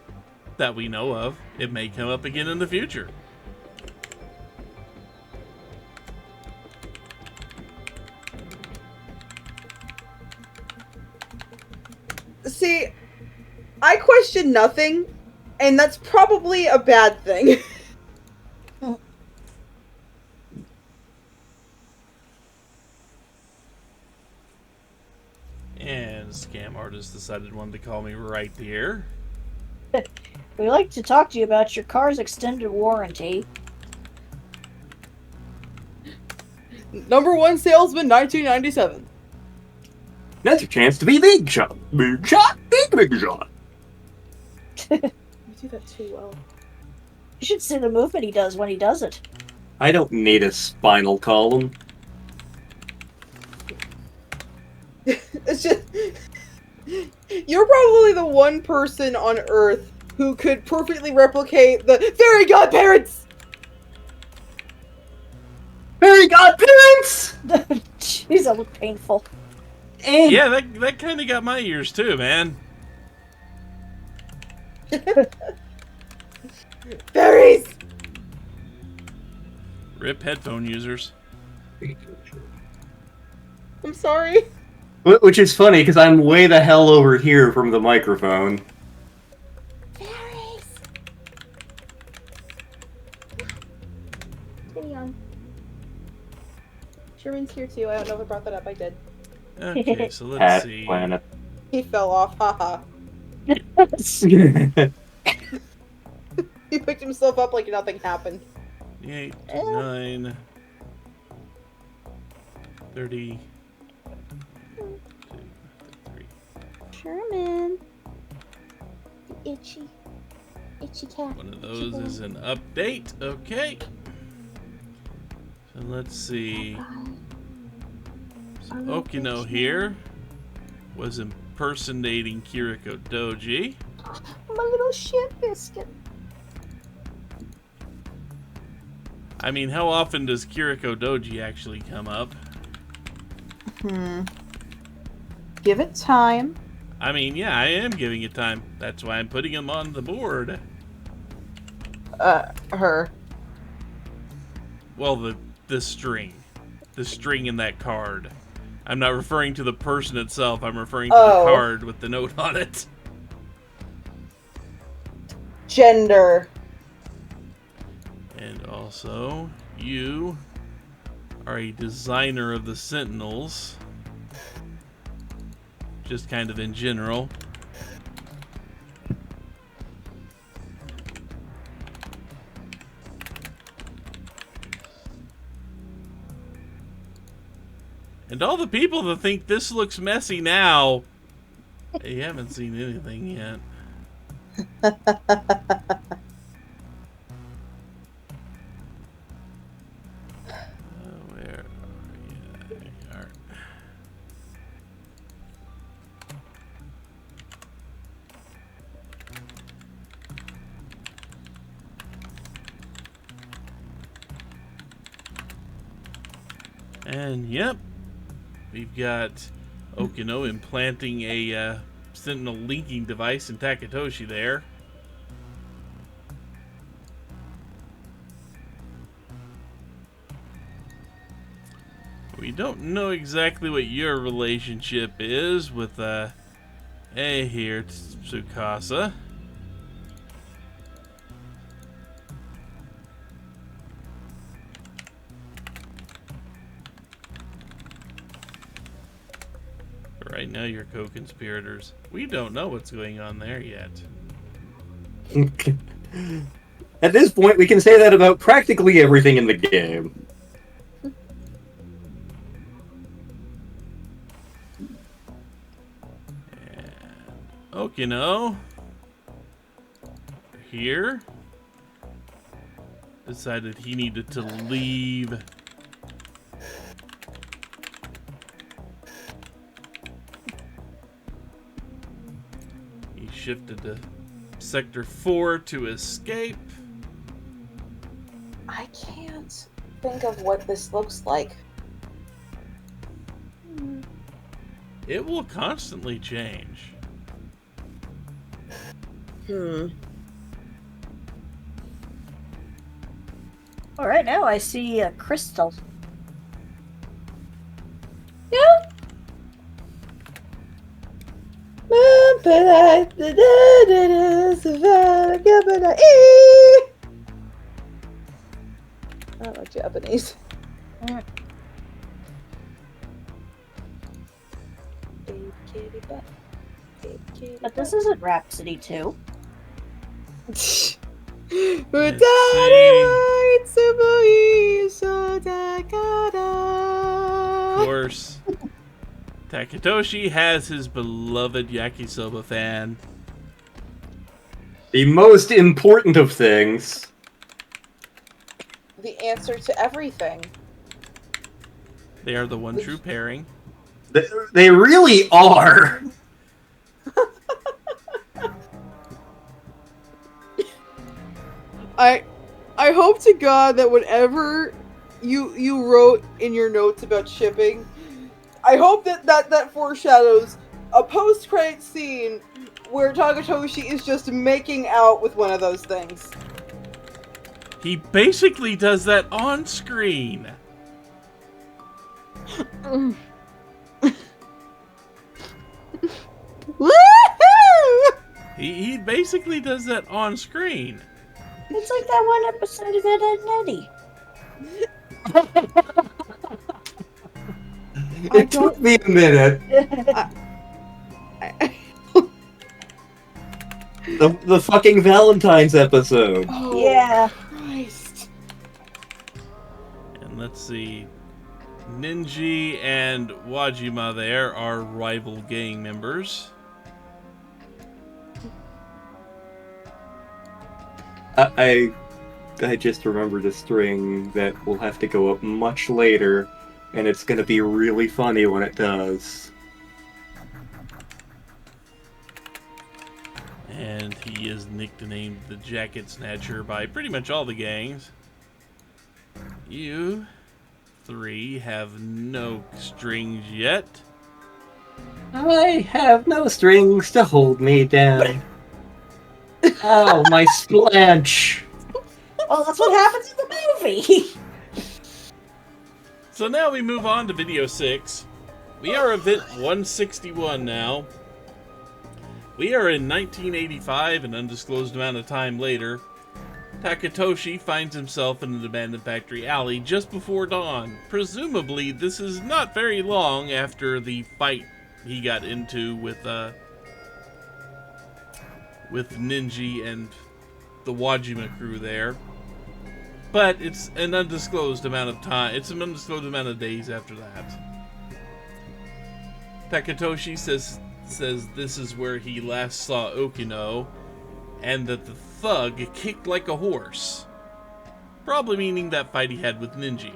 That we know of. It may come up again in the future. See, I question nothing, and that's probably a bad thing. And Scam Artist decided wanted to call me right here. We'd like to talk to you about your car's extended warranty. Number one salesman, 1997. That's your chance to be Big Shot. Big Shot, Big Shot. You do that too well. You should see the movement he does when he does it. I don't need a spinal column. It's just... You're probably the one person on Earth who could perfectly replicate the fairy godparents! Fairy godparents! Jeez, that looked painful. And Yeah, that kind of got my ears too, man. Fairies! Rip headphone users. I'm sorry. which is funny because I'm way the hell over here from the microphone. Fairies! Gideon. Sherman's here too. I don't know if I brought that up. I did. Okay, so let's Hat see. planet. He fell off. Haha. He picked himself up like nothing happened. 8, 9, 30, 33. Sherman. The itchy cat. One of those is an update. Okay. So let's see. So Okino here was impersonating Kiriko Doji. My little shit biscuit. I mean, how often does Kiriko Doji actually come up? Give it time. I mean, yeah, I am giving it time. That's why I'm putting him on the board. Her. Well, the string. The string in that card. I'm not referring to the person itself. I'm referring to the card with the note on it. Gender. And also, you are a designer of the Sentinels. Just kind of in general. And all the people that think this looks messy now, they haven't seen anything yet. Where are you? There you are. And yep, we've got Okino implanting a Sentinel linking device in Takatoshi there. We don't know exactly what your relationship is with A here, Tsukasa. Right now, you're co-conspirators. We don't know what's going on there yet. At this point, we can say that about practically everything in the game. Okino here decided he needed to leave. He shifted to Sector 4 to escape. I can't think of what this looks like. It will constantly change. All right, now I see a crystal. I don't know Japanese. Mm. Baby kitty butt. Baby kitty But this isn't Rhapsody 2. Let's Of course, Takatoshi has his beloved yakisoba fan. The most important of things. The answer to everything. They are the one true pairing. They really are. I hope to God that whatever you wrote in your notes about shipping, I hope that foreshadows a post-credit scene where Takatoshi is just making out with one of those things. He basically does that on screen. Woohoo! He basically does that on screen. It's like that one episode of Ed, Edd and Eddie. It took me a minute. The fucking Valentine's episode. Oh, Yeah. Christ. And let's see. Ninji and Wajima there are rival gang members. I just remembered a string that will have to go up much later, and it's gonna be really funny when it does. And he is nicknamed the Jacket Snatcher by pretty much all the gangs. You three have no strings yet. I have no strings to hold me down. Oh, my splanch. Well, that's what happens in the movie. So now we move on to video 6. We are event 161 now. We are in 1985, an undisclosed amount of time later. Takatoshi finds himself in an abandoned factory alley just before dawn. Presumably, this is not very long after the fight he got into with Ninji and the Wajima crew there. But it's an undisclosed amount of time. It's an undisclosed amount of days after that. Takatoshi says this is where he last saw Okino, and that the thug kicked like a horse. Probably meaning that fight he had with Ninji.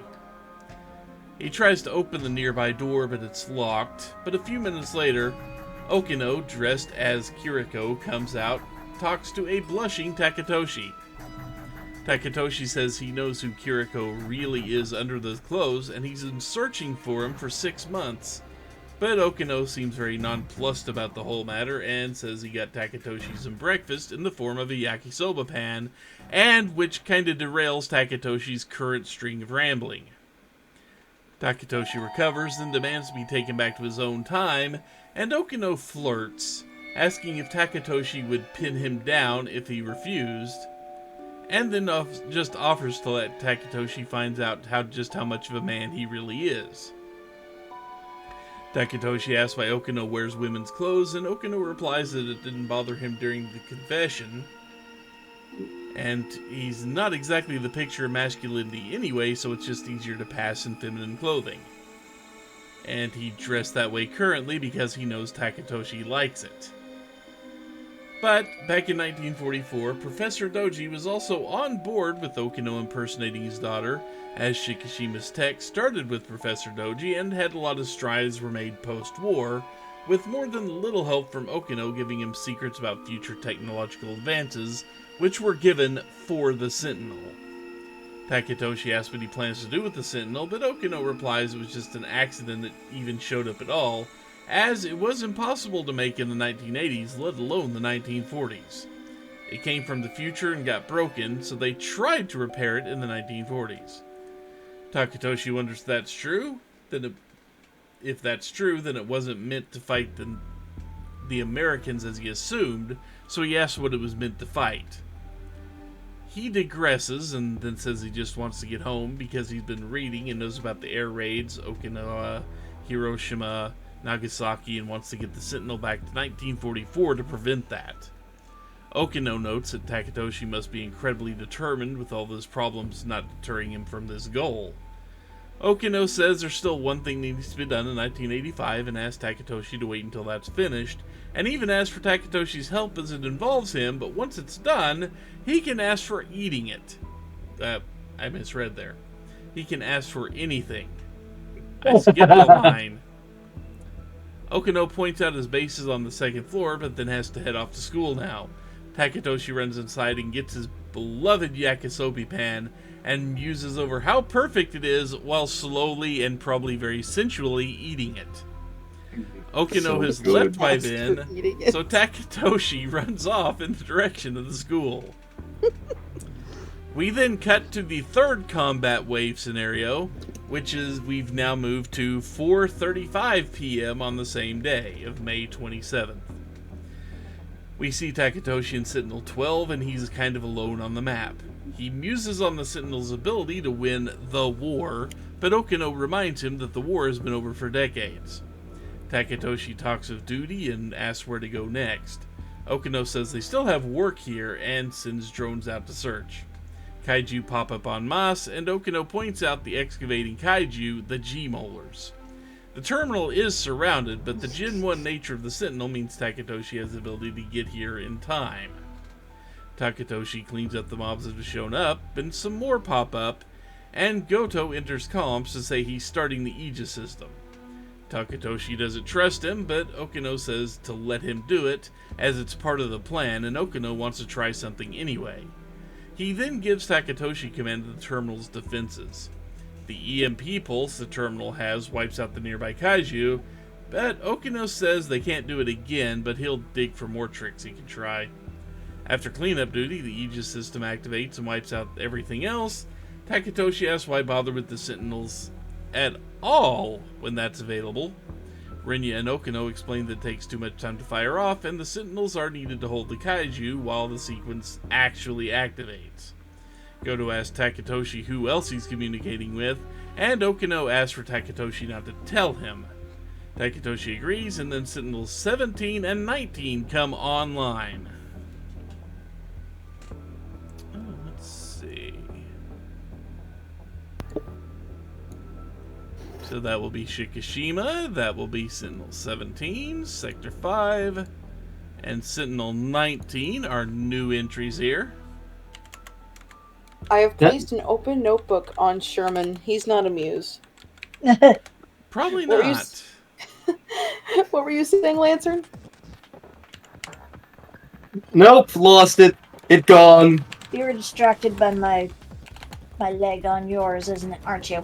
He tries to open the nearby door, but it's locked. But a few minutes later, Okino, dressed as Kiriko, comes out, talks to a blushing Takatoshi. Takatoshi says he knows who Kiriko really is under those clothes, and he's been searching for him for 6 months. But Okino seems very nonplussed about the whole matter, and says he got Takatoshi some breakfast in the form of a yakisoba pan, and which kinda derails Takatoshi's current string of rambling. Takatoshi recovers and demands to be taken back to his own time, and Okino flirts, asking if Takatoshi would pin him down if he refused, and then just offers to let Takatoshi find out just how much of a man he really is. Takatoshi asks why Okino wears women's clothes, and Okino replies that it didn't bother him during the confession, and he's not exactly the picture of masculinity anyway, so it's just easier to pass in feminine clothing. And he dressed that way currently because he knows Takatoshi likes it. But back in 1944, Professor Doji was also on board with Okino impersonating his daughter, as Shikishima's tech started with Professor Doji and had a lot of strides were made post-war, with more than little help from Okino giving him secrets about future technological advances, which were given for the Sentinel. Takatoshi asks what he plans to do with the Sentinel, but Okino replies it was just an accident that even showed up at all, as it was impossible to make in the 1980s, let alone the 1940s. It came from the future and got broken, so they tried to repair it in the 1940s. Takatoshi wonders if that's true. If that's true, then it wasn't meant to fight the Americans as he assumed, so he asks what it was meant to fight. He digresses and then says he just wants to get home because he's been reading and knows about the air raids, Okinawa, Hiroshima, Nagasaki, and wants to get the Sentinel back to 1944 to prevent that. Okino notes that Takatoshi must be incredibly determined with all those problems not deterring him from this goal. Okino says there's still one thing that needs to be done in 1985 and asks Takatoshi to wait until that's finished, and even asks for Takatoshi's help as it involves him, but once it's done, he can ask for eating it. I misread there. He can ask for anything. I skipped a line. Okino points out his base is on the second floor, but then has to head off to school now. Takatoshi runs inside and gets his beloved yakisobe pan and muses over how perfect it is while slowly and probably very sensually eating it. Okino has left by then, so Takatoshi runs off in the direction of the school. We then cut to the third combat wave scenario, which is we've now moved to 4:35 p.m. on the same day of May 27th. We see Takatoshi in Sentinel 12 and he's kind of alone on the map. He muses on the Sentinel's ability to win the war, but Okino reminds him that the war has been over for decades. Takatoshi talks of duty and asks where to go next. Okino says they still have work here and sends drones out to search. Kaiju pop up en masse, and Okino points out the excavating kaiju, the G-Molars. The terminal is surrounded, but the Gen 1 nature of the Sentinel means Takatoshi has the ability to get here in time. Takatoshi cleans up the mobs that have shown up, and some more pop up, and Goto enters comms to say he's starting the Aegis system. Takatoshi doesn't trust him, but Okino says to let him do it, as it's part of the plan, and Okino wants to try something anyway. He then gives Takatoshi command of the terminal's defenses. The EMP pulse the terminal has wipes out the nearby kaiju, but Okino says they can't do it again, but he'll dig for more tricks he can try. After cleanup duty, the Aegis system activates and wipes out everything else. Takatoshi asks why bother with the Sentinels at all when that's available. Rinya and Okino explain that it takes too much time to fire off, and the Sentinels are needed to hold the kaiju while the sequence actually activates. Goto asks Takatoshi who else he's communicating with, and Okino asks for Takatoshi not to tell him. Takatoshi agrees, and then Sentinels 17 and 19 come online. Let's see. So that will be Shikishima, that will be Sentinel 17, Sector 5, and Sentinel 19 are new entries here. I have placed an open notebook on Sherman. He's not amused. Probably What were you not. What were you saying, Lantern? Nope, lost it. It gone. You were distracted by my leg on yours, isn't it? Aren't you?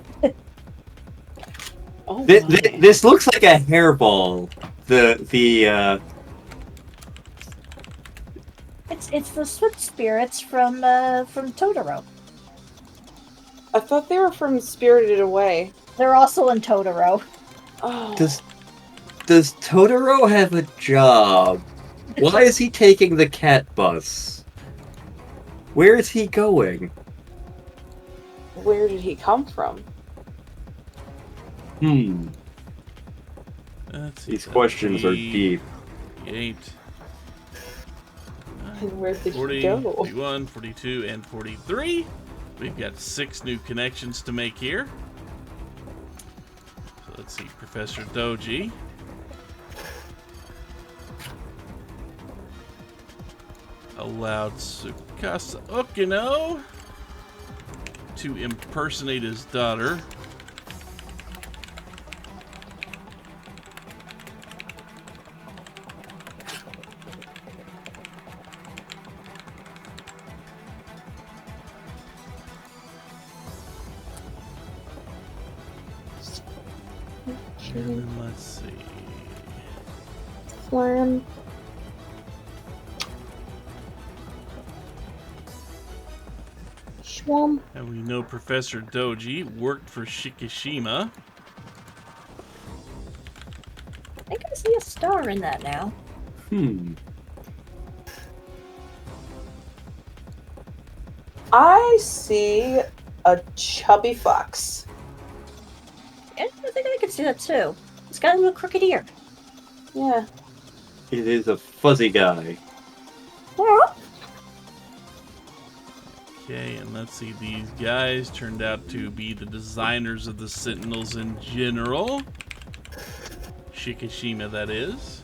Oh, This looks like a hairball. It's the Swift Spirits from Totoro. I thought they were from Spirited Away. They're also in Totoro. Oh. Does Totoro have a job? Why is he taking the cat bus? Where is he going? Where did he come from? These questions are deep. 8, And where did 40, he go? 41, 42, and 43. We've got 6 new connections to make here. So let's see, Professor Doji. allowed Tsukasa Okino to impersonate his daughter. And then let's see. Slurm. Schwam. And we know Professor Doji worked for Shikishima. I think I see a star in that now. I see a chubby fox. I think I can see that too. It's got a little crooked ear. Yeah. It is a fuzzy guy. Okay, and let's see, these guys turned out to be the designers of the Sentinels in general. Shikishima, that is.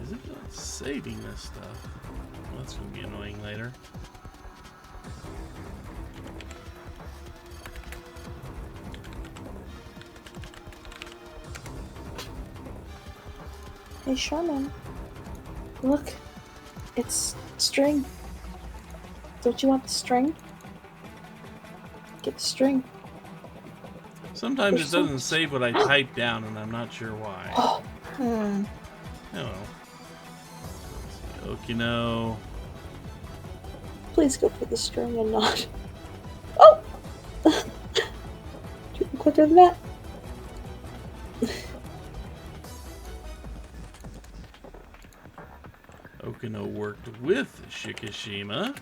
Is it not saving this stuff? Well, that's going to be annoying later. Hey, Sherman. Look. It's string. Don't you want the string? Get the string. Sometimes There's it so doesn't much- save what I type down, and I'm not sure why. Oh, Hmm. Oh. Okino. please go for the string and not. Oh! Didn't quite do that. Okino worked with Shikishima.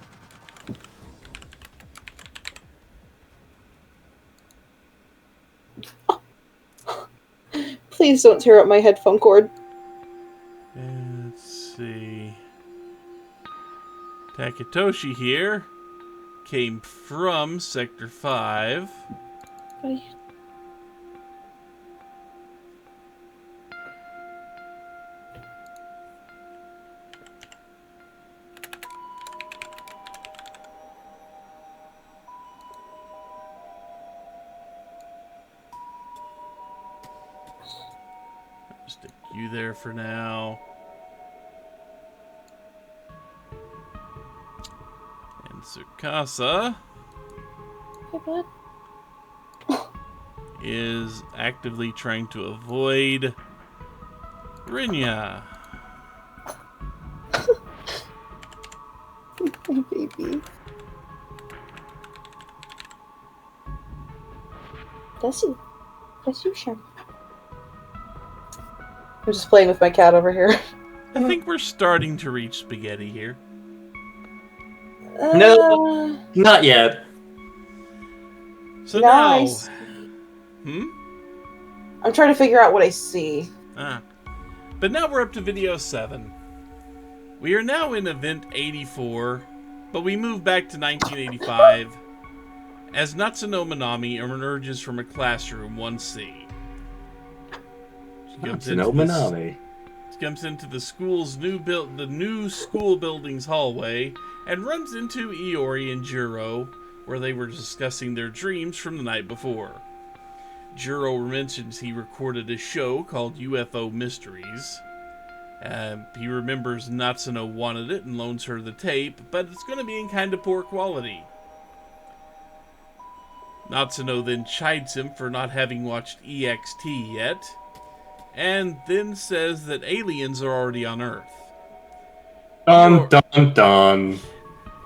Please don't tear up my headphone cord. And let's see. Takatoshi here came from Sector 5. Buddy. Stick you there for now. And Tsukasa Hey, bud. is actively trying to avoid Rinya. Oh, baby. Bless you. Bless you, Sherman. I'm just playing with my cat over here. I think we're starting to reach spaghetti here. No. Not yet. So Nice. now... Hmm? I'm trying to figure out what I see. Ah. But now we're up to video 7. We are now in event 84, but we move back to 1985 as Natsuno Minami emerges from a classroom 1C. She comes into Minami. comes into the school's new school building's hallway and runs into Iori and Juro, where they were discussing their dreams from the night before. Juro mentions he recorded a show called UFO Mysteries. He remembers Natsuno wanted it and loans her the tape, but it's going to be in kind of poor quality. Natsuno then chides him for not having watched EXT yet, and then says that aliens are already on Earth. Dun dun dun.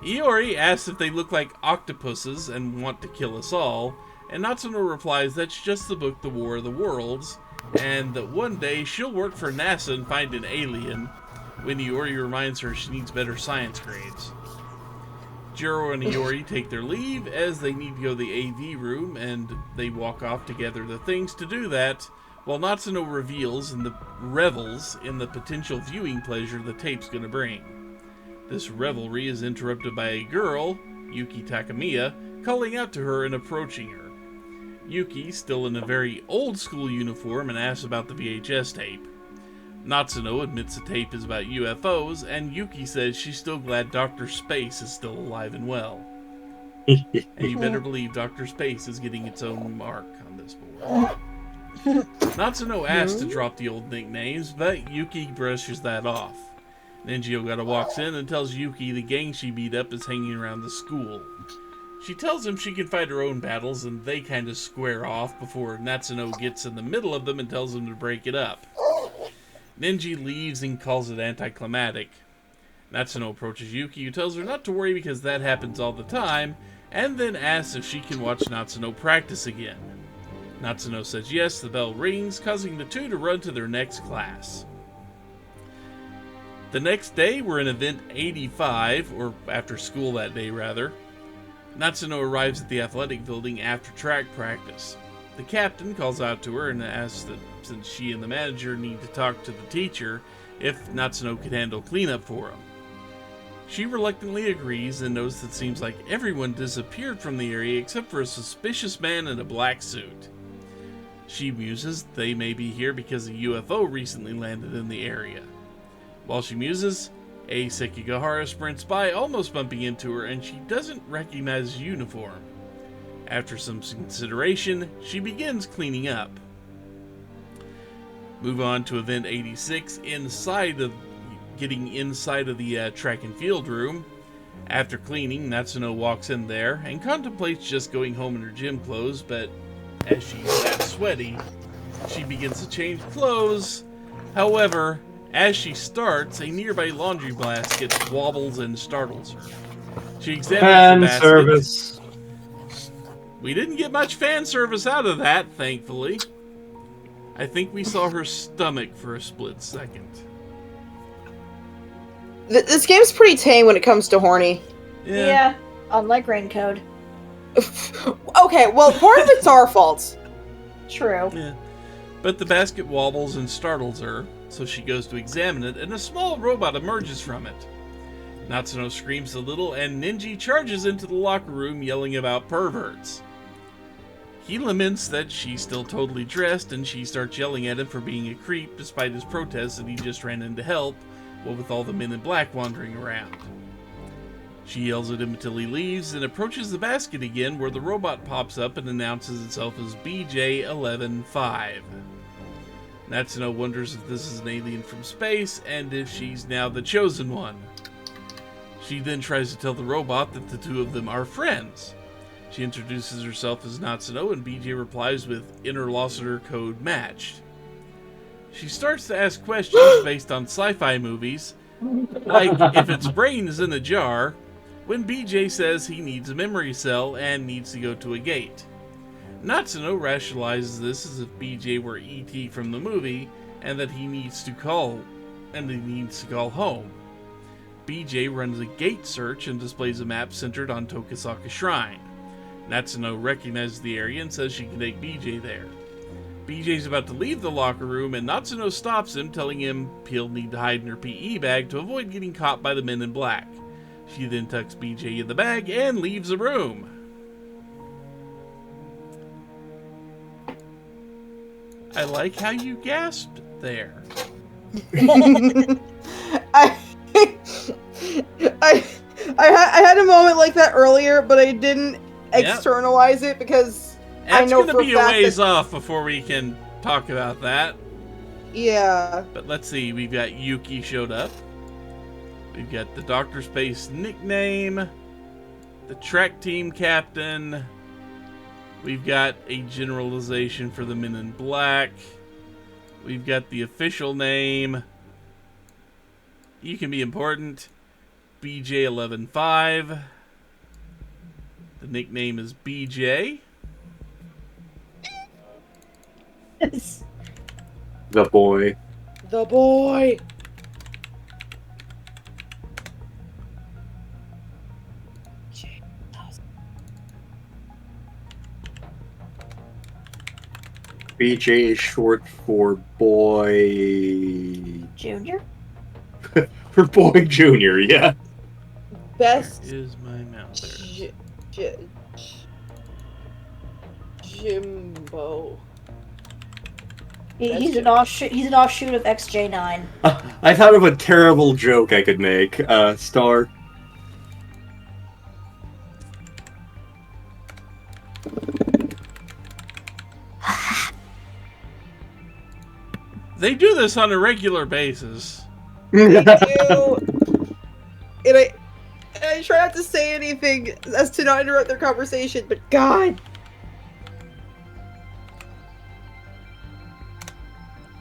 Iori asks if they look like octopuses and want to kill us all, and Natsuno replies that's just the book The War of the Worlds, and that one day she'll work for NASA and find an alien, when Iori reminds her she needs better science grades. Juro and Iori take their leave as they need to go to the AV room, and they walk off to gather the things to do that, while Natsuno revels in the potential viewing pleasure the tape's gonna bring. This revelry is interrupted by a girl Yuki Takamiya, calling out to her and approaching her. Yuki, still in a very old-school uniform, and asks about the VHS tape. Natsuno admits the tape is about UFOs, and Yuki says she's still glad Dr. Space is still alive and well. And you better believe Dr. Space is getting its own mark on this board. Natsuno asks to drop the old nicknames, but Yuki brushes that off. Ninji Ogata walks in and tells Yuki the gang she beat up is hanging around the school. She tells him she can fight her own battles, and they kind of square off before Natsuno gets in the middle of them and tells him to break it up. Ninji leaves and calls it anticlimactic. Natsuno approaches Yuki, who tells her not to worry because that happens all the time, and then asks if she can watch Natsuno practice again. Natsuno says yes, the bell rings, causing the two to run to their next class. The next day, we're in event 85, or after school that day rather. Natsuno arrives at the athletic building after track practice. The captain calls out to her and asks that since she and the manager need to talk to the teacher, if Natsuno could handle cleanup for him. She reluctantly agrees and notes that it seems like everyone disappeared from the area except for a suspicious man in a black suit. She muses they may be here because a UFO recently landed in the area. While she muses, a Sekigahara sprints by, almost bumping into her, and she doesn't recognize his uniform. After some consideration, she begins cleaning up. Move on to event 86, getting inside of the track and field room. After cleaning, Natsuno walks in there and contemplates just going home in her gym clothes, but as she's that sweaty, she begins to change clothes. However, as she starts, a nearby laundry basket wobbles and startles her. She examines the basket. Service. We didn't get much fan service out of that, thankfully. I think we saw her stomach for a split second. This game's pretty tame when it comes to horny. Yeah, unlike Raincode. Okay, well, part of it's our fault. True. Yeah. But the basket wobbles and startles her, so she goes to examine it, and a small robot emerges from it. Natsuno screams a little, and Ninji charges into the locker room yelling about perverts. He laments that she's still totally dressed, and she starts yelling at him for being a creep despite his protests that he just ran in to help, what with all the men in black wandering around. She yells at him until he leaves and approaches the basket again, where the robot pops up and announces itself as BJ-11-5. Natsuno wonders if this is an alien from space and if she's now the chosen one. She then tries to tell the robot that the two of them are friends. She introduces herself as Natsuno, and BJ replies with interlocutor code matched. She starts to ask questions based on sci-fi movies, like if its brain is in a jar, when BJ says he needs a memory cell and needs to go to a gate. Natsuno rationalizes this as if BJ were E.T. from the movie, and that he needs to call home. BJ runs a gate search and displays a map centered on Tokisaka Shrine. Natsuno recognizes the area and says she can take BJ there. BJ's about to leave the locker room, and Natsuno stops him, telling him he'll need to hide in her PE bag to avoid getting caught by the men in black. She then tucks BJ in the bag and leaves the room. I like how you gasped there. I had a moment like that earlier, but I didn't externalize it because I know it's going to be a ways off before we can talk about that. Yeah. But let's see, we've got Yuki showed up. We've got the Dr. Space nickname, the track team captain. We've got a generalization for the men in black. We've got the official name. You can be important. BJ-11-5. The nickname is BJ. The boy. The boy. BJ is short for boy. Junior? For boy junior, yeah. Best Where is my mouse? Jimbo. He's an offshoot. He's an offshoot of XJ9. I thought of a terrible joke I could make. Star. They do this on a regular basis. They do. And I try not to say anything as to not interrupt their conversation, but God.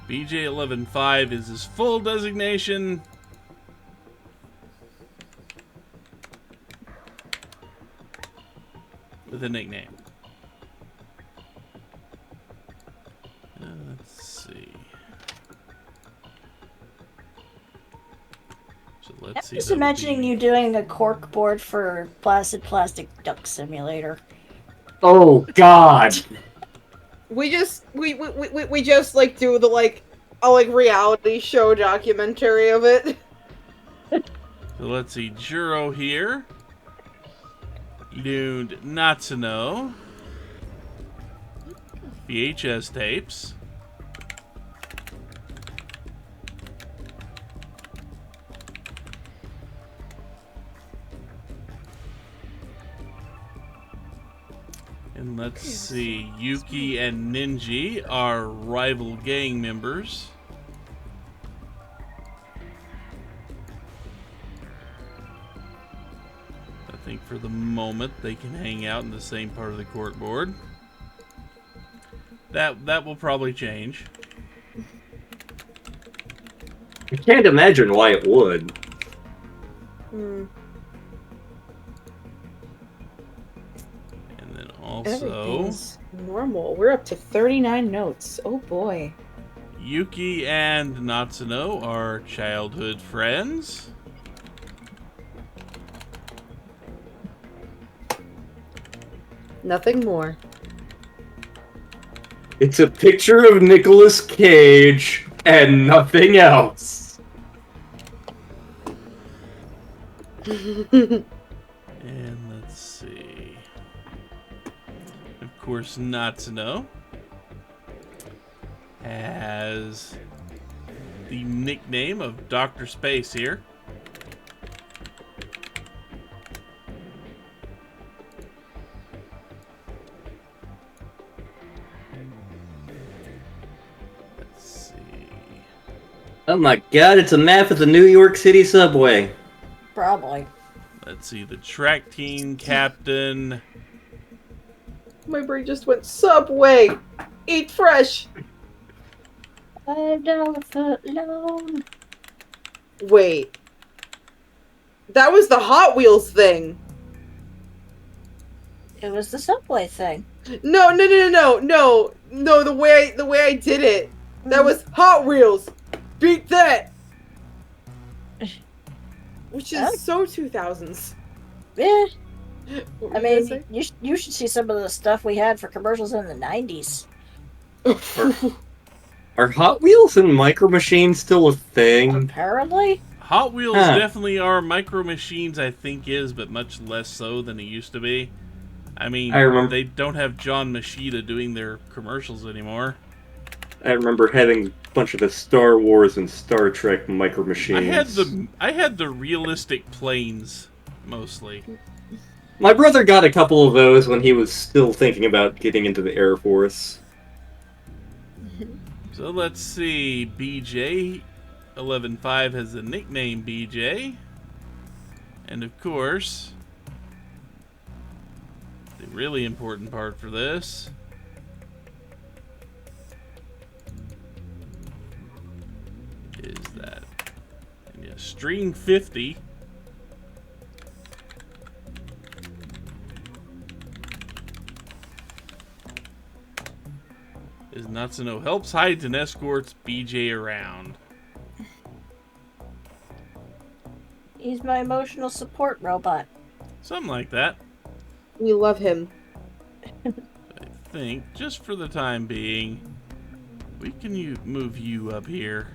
BJ115 is his full designation. With a nickname. Let's see. So let's see. I'm just imagining you doing a cork board for Placid Plastic Duck Simulator. Oh God. We just like do the a reality show documentary of it. So let's see. Juro here. Lund Natsuno. VHS tapes. And let's see, Yuki and Ninji are rival gang members. I think for the moment they can hang out in the same part of the court board. That will probably change. I can't imagine why it would. Hmm. And then also Everything's normal. We're up to 39 notes. Oh boy. Yuki and Natsuno are childhood friends. Nothing more. It's a picture of Nicolas Cage and nothing else. And let's see. Of course, Natsuno has the nickname of Dr. Space here. Let's see. Oh my God, it's a map of the New York City subway. Probably. Let's see. The track team captain. My brain just went Subway. Eat fresh. $5 foot long. Wait. That was the Hot Wheels thing. It was the Subway thing. No. The way I did it. That was Hot Wheels. Beat that. Which is so 2000s. Yeah. What I were you mean, you should see some of the stuff we had for commercials in the 90s. gonna say? Are Hot Wheels and Micro Machines still a thing? Apparently. Hot Wheels Huh. definitely are. Micro Machines, I think, is, but much less so than it used to be. I mean, I remember- they don't have John Machida doing their commercials anymore. I remember having a bunch of the Star Wars and Star Trek Micro Machines. I had the realistic planes mostly. My brother got a couple of those when he was still thinking about getting into the Air Force. So let's see. BJ115 has the nickname BJ, and of course, the really important part for this is that string 50 is Natsuno helps hides and escorts BJ around. He's my emotional support robot. Something like that. We love him. I think, just for the time being, we can move you up here.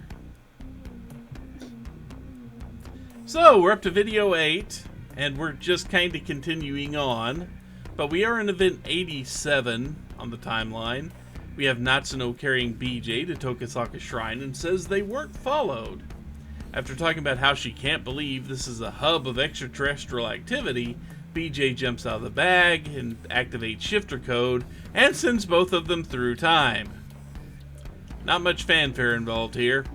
So, we're up to video 8, and we're just kind of continuing on. But we are in event 87 on the timeline. We have Natsuno carrying BJ to Tokisaka Shrine and says they weren't followed. After talking about how she can't believe this is a hub of extraterrestrial activity, BJ jumps out of the bag and activates shifter code and sends both of them through time. Not much fanfare involved here.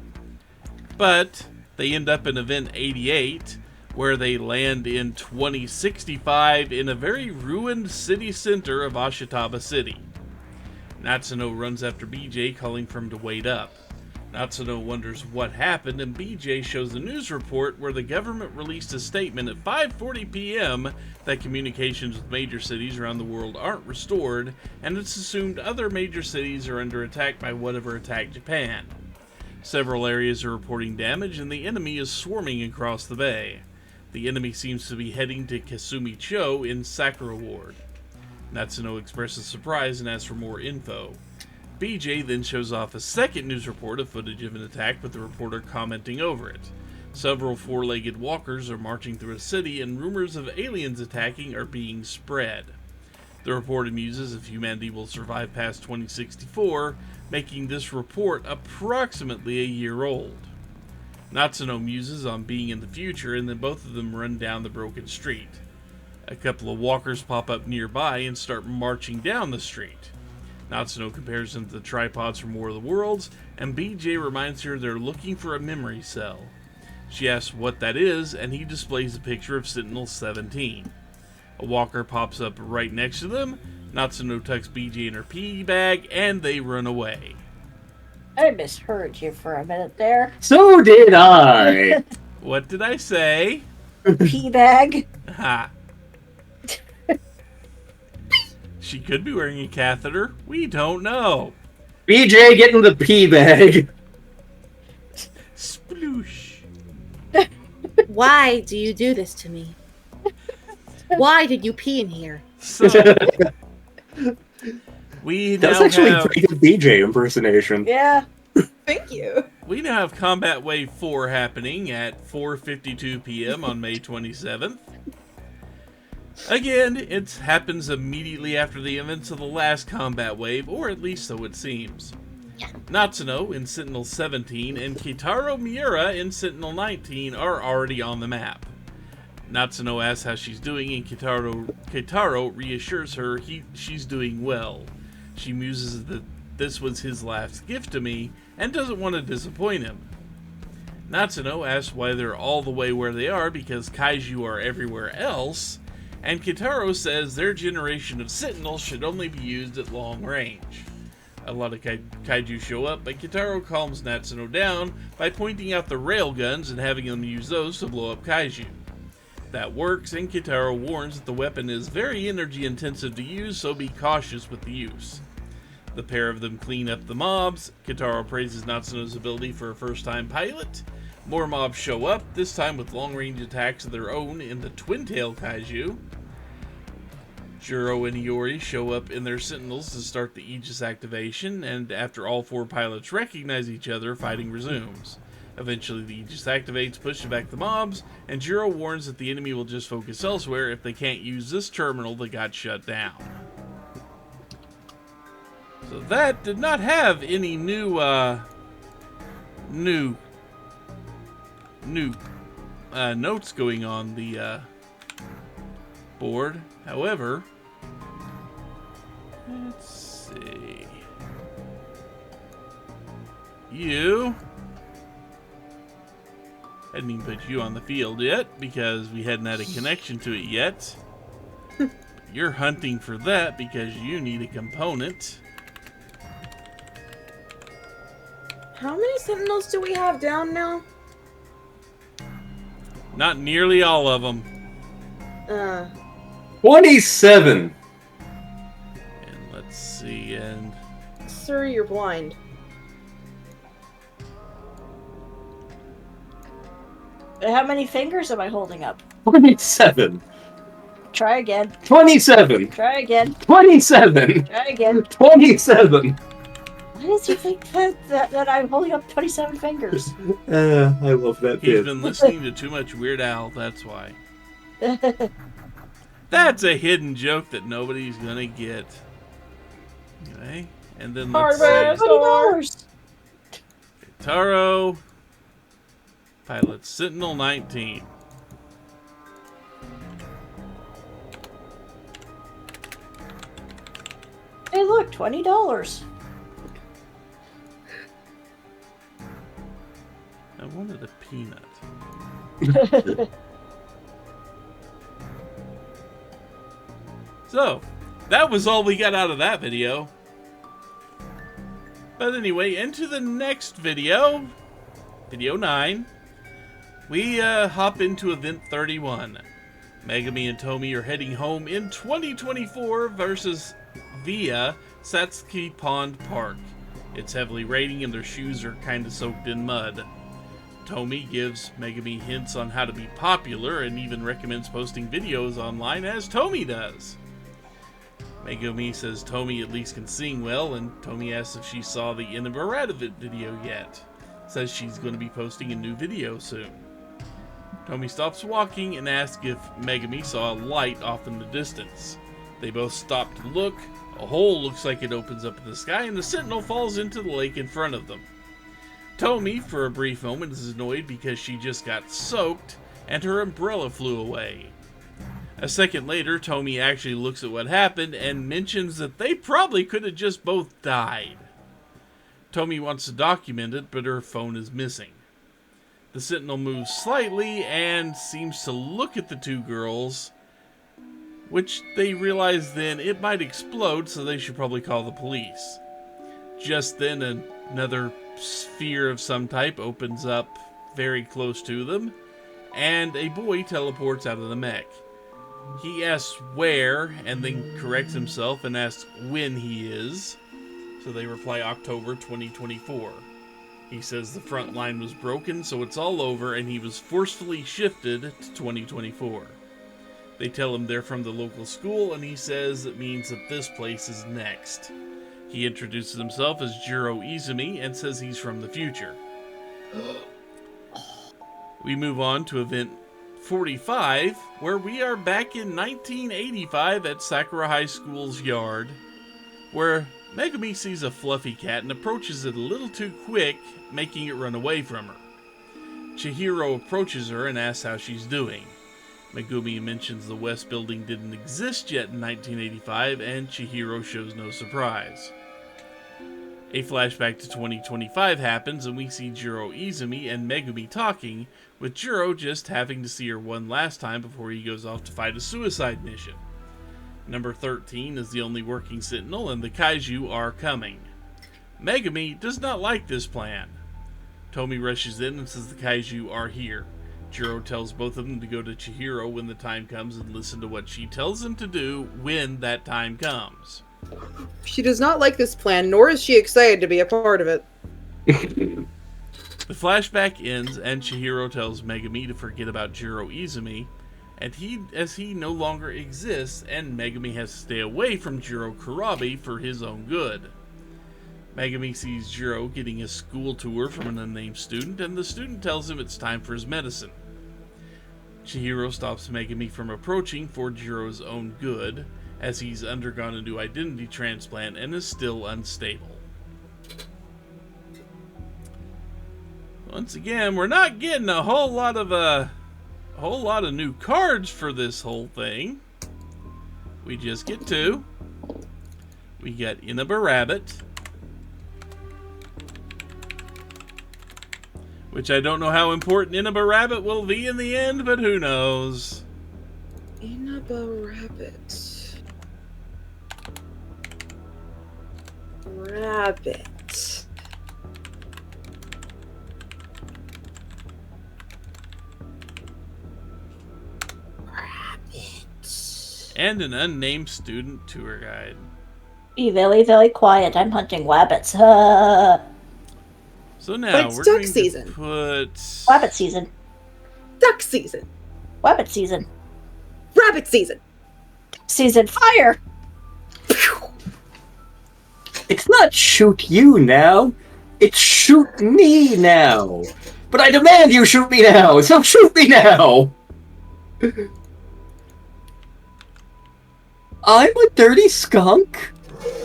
But they end up in event 88, where they land in 2065 in a very ruined city center of Ashitaba City. Natsuno runs after BJ, calling for him to wait up. Natsuno wonders what happened, and BJ shows a news report where the government released a statement at 5:40 p.m. that communications with major cities around the world aren't restored, and it's assumed other major cities are under attack by whatever attacked Japan. Several areas are reporting damage, and the enemy is swarming across the bay. The enemy seems to be heading to Kasumi-cho in Sakura Ward. Natsuno expresses surprise and asks for more info. BJ then shows off a second news report of footage of an attack, with the reporter commenting over it. Several four-legged walkers are marching through a city, and rumors of aliens attacking are being spread. The report muses if humanity will survive past 2064, making this report approximately a year old. Natsuno muses on being in the future, and then both of them run down the broken street. A couple of walkers pop up nearby and start marching down the street. Natsuno compares them to the tripods from War of the Worlds, and BJ reminds her they're looking for a memory cell. She asks what that is, and he displays a picture of Sentinel 17. A walker pops up right next to them. Natsuno tucks BJ in her pee bag, and they run away. I misheard you for a minute there. So did I. What did I say? Pee bag. Ha. She could be wearing a catheter. We don't know. BJ, get in the pee bag. Sploosh. Why do you do this to me? Why did you pee in here? So, we now That's actually a have... pretty good BJ impersonation. Yeah. Thank you. We now have Combat Wave 4 happening at 4:52 p.m. on May 27th. Again, it happens immediately after the events of the last Combat Wave, or at least so it seems. Natsuno in Sentinel 17 and Kitaro Miura in Sentinel 19 are already on the map. Natsuno asks how she's doing, and Kitaro reassures her she's doing well. She muses that this was his last gift to me, and doesn't want to disappoint him. Natsuno asks why they're all the way where they are, because kaiju are everywhere else, and Kitaro says their generation of Sentinels should only be used at long range. A lot of kaiju show up, but Kitaro calms Natsuno down by pointing out the railguns and having them use those to blow up kaiju. That works, and Kitaro warns that the weapon is very energy intensive to use, so be cautious with the use. The pair of them clean up the mobs. Kitaro praises Natsuno's ability for a first-time pilot. More mobs show up, this time with long-range attacks of their own in the Twin-Tail Kaiju. Juro and Iori show up in their Sentinels to start the Aegis activation, and after all four pilots recognize each other, fighting resumes. Eventually the Aegis activates, pushes back the mobs, and Juro warns that the enemy will just focus elsewhere if they can't use this terminal that got shut down. So that did not have any new notes going on the board. However, let's see. You hadn't even put you on the field yet because we hadn't had a connection to it yet. You're hunting for that because you need a component. How many Sentinels do we have down now? Not nearly all of them. 27. And let's see, and Sir, you're blind. How many fingers am I holding up? 27. Try again. 27. Try again. 27. Try again. 27. Why does he think that I'm holding up 27 fingers? I love that he's bit. been listening to too much Weird Al, that's why. That's a hidden joke that nobody's gonna get. Anyway, and then let's Hardware see. $20. Taro, pilot Sentinel 19. Hey, look, $20. I wanted a peanut. So, that was all we got out of that video. But anyway, into the next video, video 9, we hop into event 31. Megami and Tomi are heading home in 2024 versus via Satsuki Pond Park. It's heavily raining and their shoes are kind of soaked in mud. Tomi gives Megami hints on how to be popular and even recommends posting videos online as Tomi does. Megami says Tomi at least can sing well, and Tomi asks if she saw the Inabaradovit video yet. Says she's going to be posting a new video soon. Tomi stops walking and asks if Megami saw a light off in the distance. They both stop to look. A hole looks like it opens up in the sky, and the Sentinel falls into the lake in front of them. Tomi, for a brief moment, is annoyed because she just got soaked, and her umbrella flew away. A second later, Tomi actually looks at what happened and mentions that they probably could have just both died. Tomi wants to document it, but her phone is missing. The Sentinel moves slightly and seems to look at the two girls, which they realize then it might explode, so they should probably call the police. Just then, another sphere of some type opens up very close to them, and a boy teleports out of the mech. He asks where, and then corrects himself and asks when he is. So they reply October 2024. He says the front line was broken, so it's all over, and he was forcefully shifted to 2024. They tell him they're from the local school, and he says it means that this place is next. He introduces himself as Jiro Izumi and says he's from the future. We move on to event 45, where we are back in 1985 at Sakura High School's yard, where Megami sees a fluffy cat and approaches it a little too quick, making it run away from her. Chihiro approaches her and asks how she's doing. Megumi mentions the West Building didn't exist yet in 1985, and Chihiro shows no surprise. A flashback to 2025 happens, and we see Jiro Izumi and Megumi talking, with Jiro just having to see her one last time before he goes off to fight a suicide mission. Number 13 is the only working Sentinel, and the Kaiju are coming. Megami does not like this plan. Tomi rushes in and says the Kaiju are here. Jiro tells both of them to go to Chihiro when the time comes and listen to what she tells them to do when that time comes. She does not like this plan, nor is she excited to be a part of it. The flashback ends, and Chihiro tells Megami to forget about Jiro Izumi, and he no longer exists, and Megami has to stay away from Jiro Kurabi for his own good. Megami sees Jiro getting a school tour from an unnamed student, and the student tells him it's time for his medicine. Chihiro stops Megami from approaching for Jiro's own good, as he's undergone a new identity transplant and is still unstable. Once again, we're not getting a whole lot of new cards for this whole thing. We just get two. We got Inaba Rabbit, which I don't know how important Inaba Rabbit will be in the end, but who knows. Inaba Rabbit. Rabbit. And an unnamed student tour guide. Be very, very quiet. I'm hunting rabbits. So now It's we're duck going season. to put... Rabbit season. Duck season. Rabbit season. Rabbit season. Season fire. It's not shoot you now. It's shoot me now. But I demand you shoot me now. So shoot me now. I'm a dirty skunk.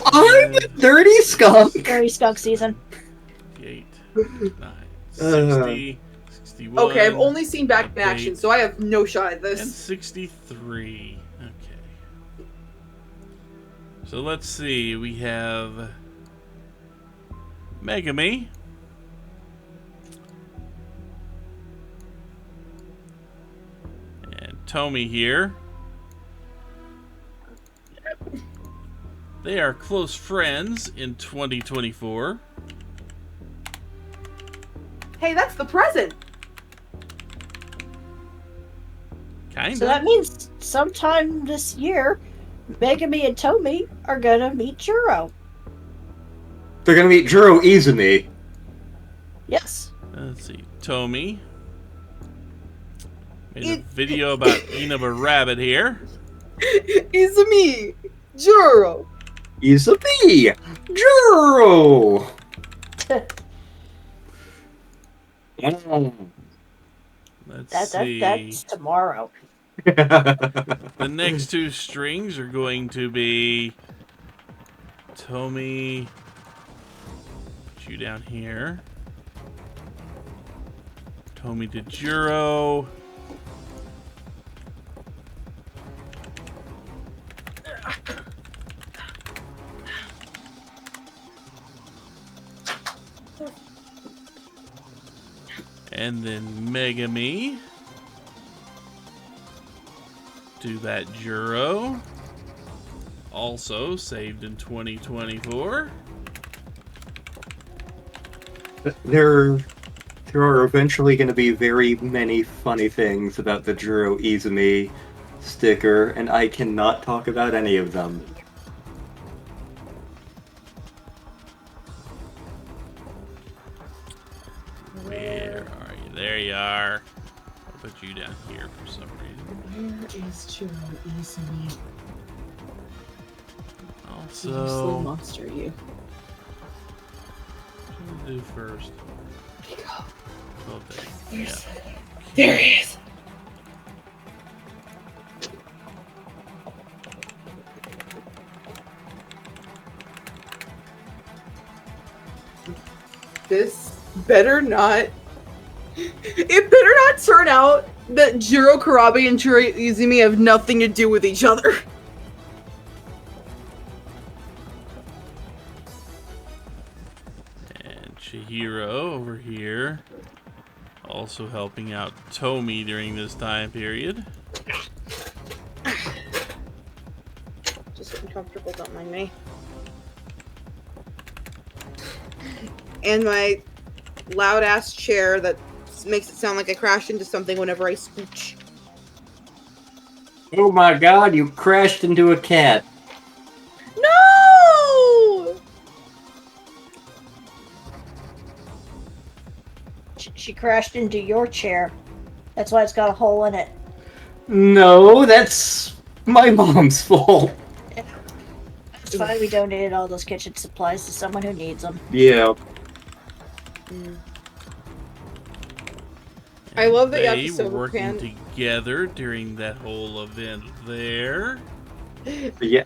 I'm a dirty skunk. Dirty skunk season. 8, 9, 60, 61. Okay, I've only seen back in action, 8, so I have no shot at and this. 63. Okay. So let's see. We have Megami. And Tomy here. They are close friends in 2024. Hey, that's the present. Kinda. So that means sometime this year, Megami and Tomy are gonna meet Juro. They're gonna meet Juro Izumi. Yes. Let's see. Tomy made a video about eating of a rabbit here. Izumi, Juro. Izumi! Juro! Let's see. That's tomorrow. The next two strings are going to be Tomy. Put you down here. Tomy to Juro. And then Megami to that Juro. Also saved in 2024. There are eventually going to be very many funny things about the Juro Izumi sticker, and I cannot talk about any of them. Where are you? There you are. I'll put you down here for some reason. Where is Juro Izumi? Also, monster, you. what do we do first? There you go. Oh, there. Yeah. There he is. This better not. It better not turn out that Juro Karabi and Juro Izumi have nothing to do with each other. And Chihiro over here. Also helping out Tomy during this time period. Just getting comfortable, don't mind me. And my loud ass chair that makes it sound like I crashed into something whenever I scooch. Oh my god, you crashed into a cat. No! She crashed into your chair. That's why it's got a hole in it. No, that's my mom's fault. It's fine. We donated all those kitchen supplies to someone who needs them. Yeah. I love that They were yakisoba working pan. together during that whole event there. The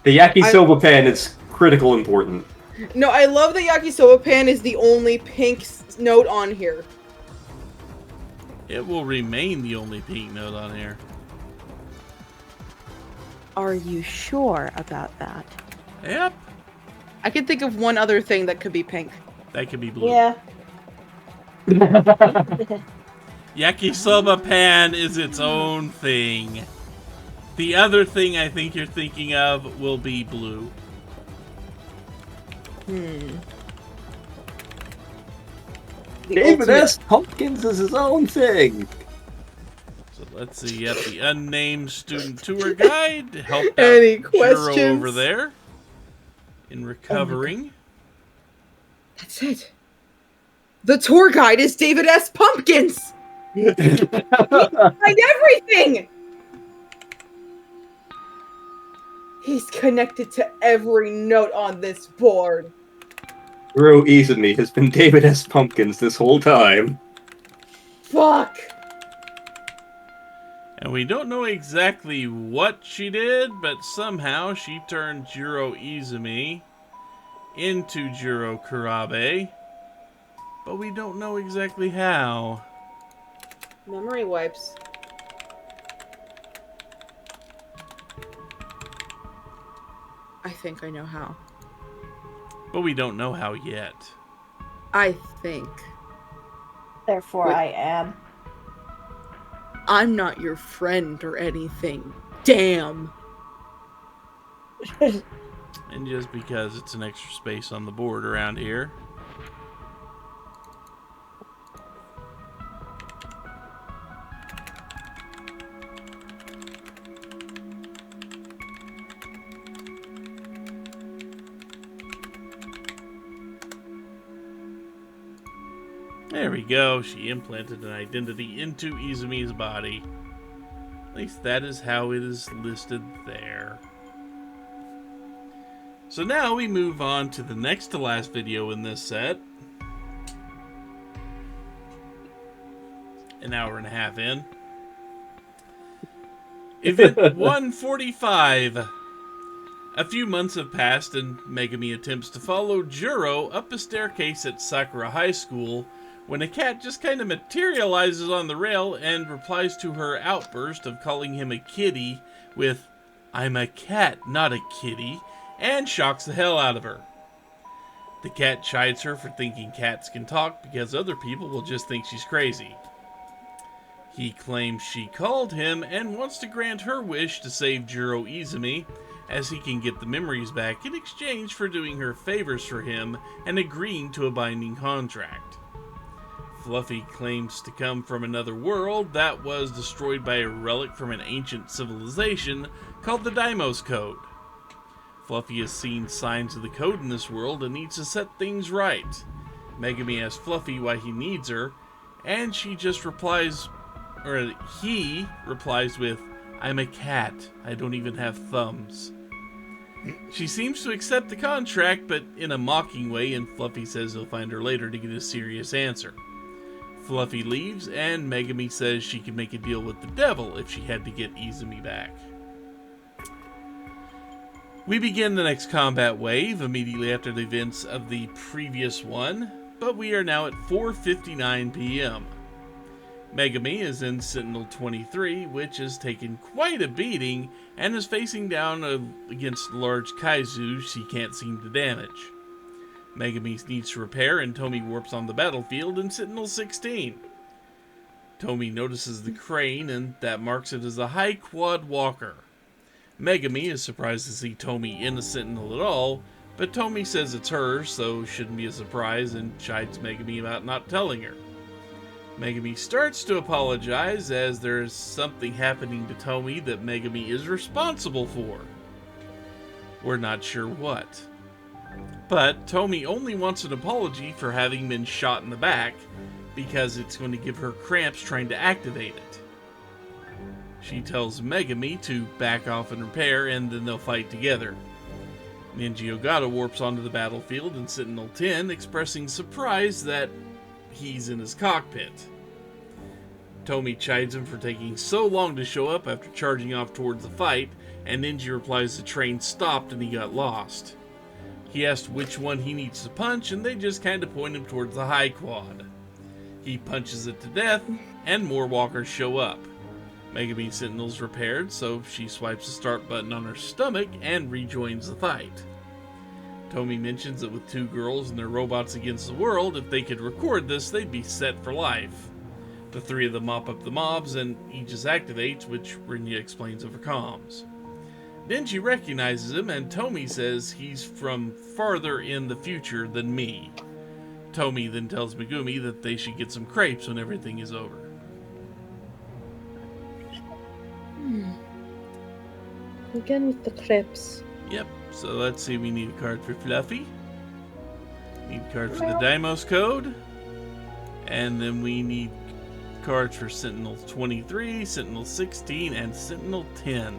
yakisoba pan is critical important. No, I love that yakisoba pan is the only pink note on here. It will remain the only pink note on here. Are you sure about that? Yep. I can think of one other thing that could be pink. That could be blue. Yeah. Yakisoba pan is its own thing. The other thing I think you're thinking of will be blue. David S. Pumpkins is his own thing. So let's see. Yep, the unnamed student tour guide helped out Any Juro questions? over there in recovering. That's it. The tour guide is David S. Pumpkins! Behind everything! He's connected to every note on this board. Juro Izumi has been David S. Pumpkins this whole time. Fuck! And we don't know exactly what she did, but somehow she turned Jiro Izumi into Jiro Kurabe. But we don't know exactly how. Memory wipes. I think I know how. But we don't know how yet. I think. Therefore, Wait. I am. I'm not your friend or anything. Damn. And just because it's an extra space on the board around here. There we go. She implanted an identity into Izumi's body. At least that is how it is listed there. So now we move on to the next to last video in this set. An hour and a half in. Event 145. A few months have passed and Megami attempts to follow Juro up a staircase at Sakura High School when a cat just kind of materializes on the rail and replies to her outburst of calling him a kitty with, "I'm a cat, not a kitty," and shocks the hell out of her. The cat chides her for thinking cats can talk because other people will just think she's crazy. He claims she called him and wants to grant her wish to save Juro Izumi, as he can get the memories back in exchange for doing her favors for him and agreeing to a binding contract. Fluffy claims to come from another world that was destroyed by a relic from an ancient civilization called the Deimos Code. Fluffy has seen signs of the code in this world and needs to set things right. Megami asks Fluffy why he needs her, and he replies with, "I'm a cat. I don't even have thumbs." She seems to accept the contract, but in a mocking way, and Fluffy says he'll find her later to get a serious answer. Fluffy leaves, and Megami says she could make a deal with the devil if she had to get Izumi back. We begin the next combat wave immediately after the events of the previous one, but we are now at 4:59 p.m. Megami is in Sentinel 23, which has taken quite a beating and is facing down against large Kaizu she can't seem to damage. Megami needs to repair and Tomi warps on the battlefield in Sentinel 16. Tomi notices the crane and that marks it as a high quad walker. Megami is surprised to see Tomi in a Sentinel at all, but Tomi says it's hers, so shouldn't be a surprise, and chides Megami about not telling her. Megami starts to apologize as there's something happening to Tomi that Megami is responsible for. We're not sure what. But Tomi only wants an apology for having been shot in the back, because it's going to give her cramps trying to activate it. She tells Megami to back off and repair, and then they'll fight together. Ninja Ogata warps onto the battlefield in Sentinel 10, expressing surprise that he's in his cockpit. Tomi chides him for taking so long to show up after charging off towards the fight, and Ninja replies the train stopped and he got lost. He asks which one he needs to punch, and they just kind of point him towards the high quad. He punches it to death, and more walkers show up. Megami Sentinel's repaired, so she swipes the start button on her stomach and rejoins the fight. Tomi mentions that with two girls and their robots against the world, if they could record this, they'd be set for life. The three of them mop up the mobs, and Aegis activates, which Rinya explains over comms. Denji recognizes him, and Tomi says he's from farther in the future than me. Tomi then tells Megumi that they should get some crepes when everything is over. Again with the crepes. Yep, so let's see, we need a card for Fluffy. Need a card for the Deimos Code. And then we need cards for Sentinel 23, Sentinel 16, and Sentinel 10.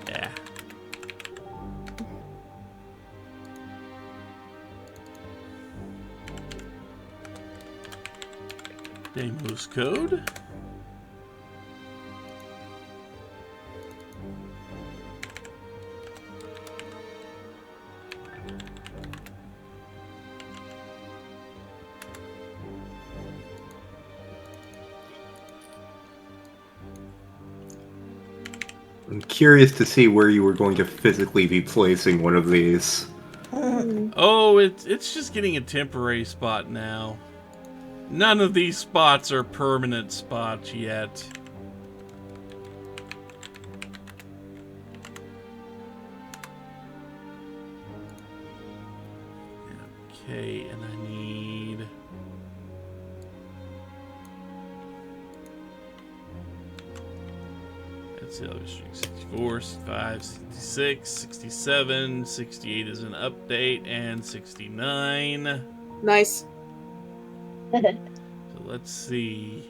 Yeah. Deimos code. I'm curious to see where you were going to physically be placing one of these. Oh, it's just getting a temporary spot now. None of these spots are permanent spots yet. Okay, and I need... Let's see, I'll be 64, 65, 66, 67, 68 is an update, and 69. Nice. So let's see.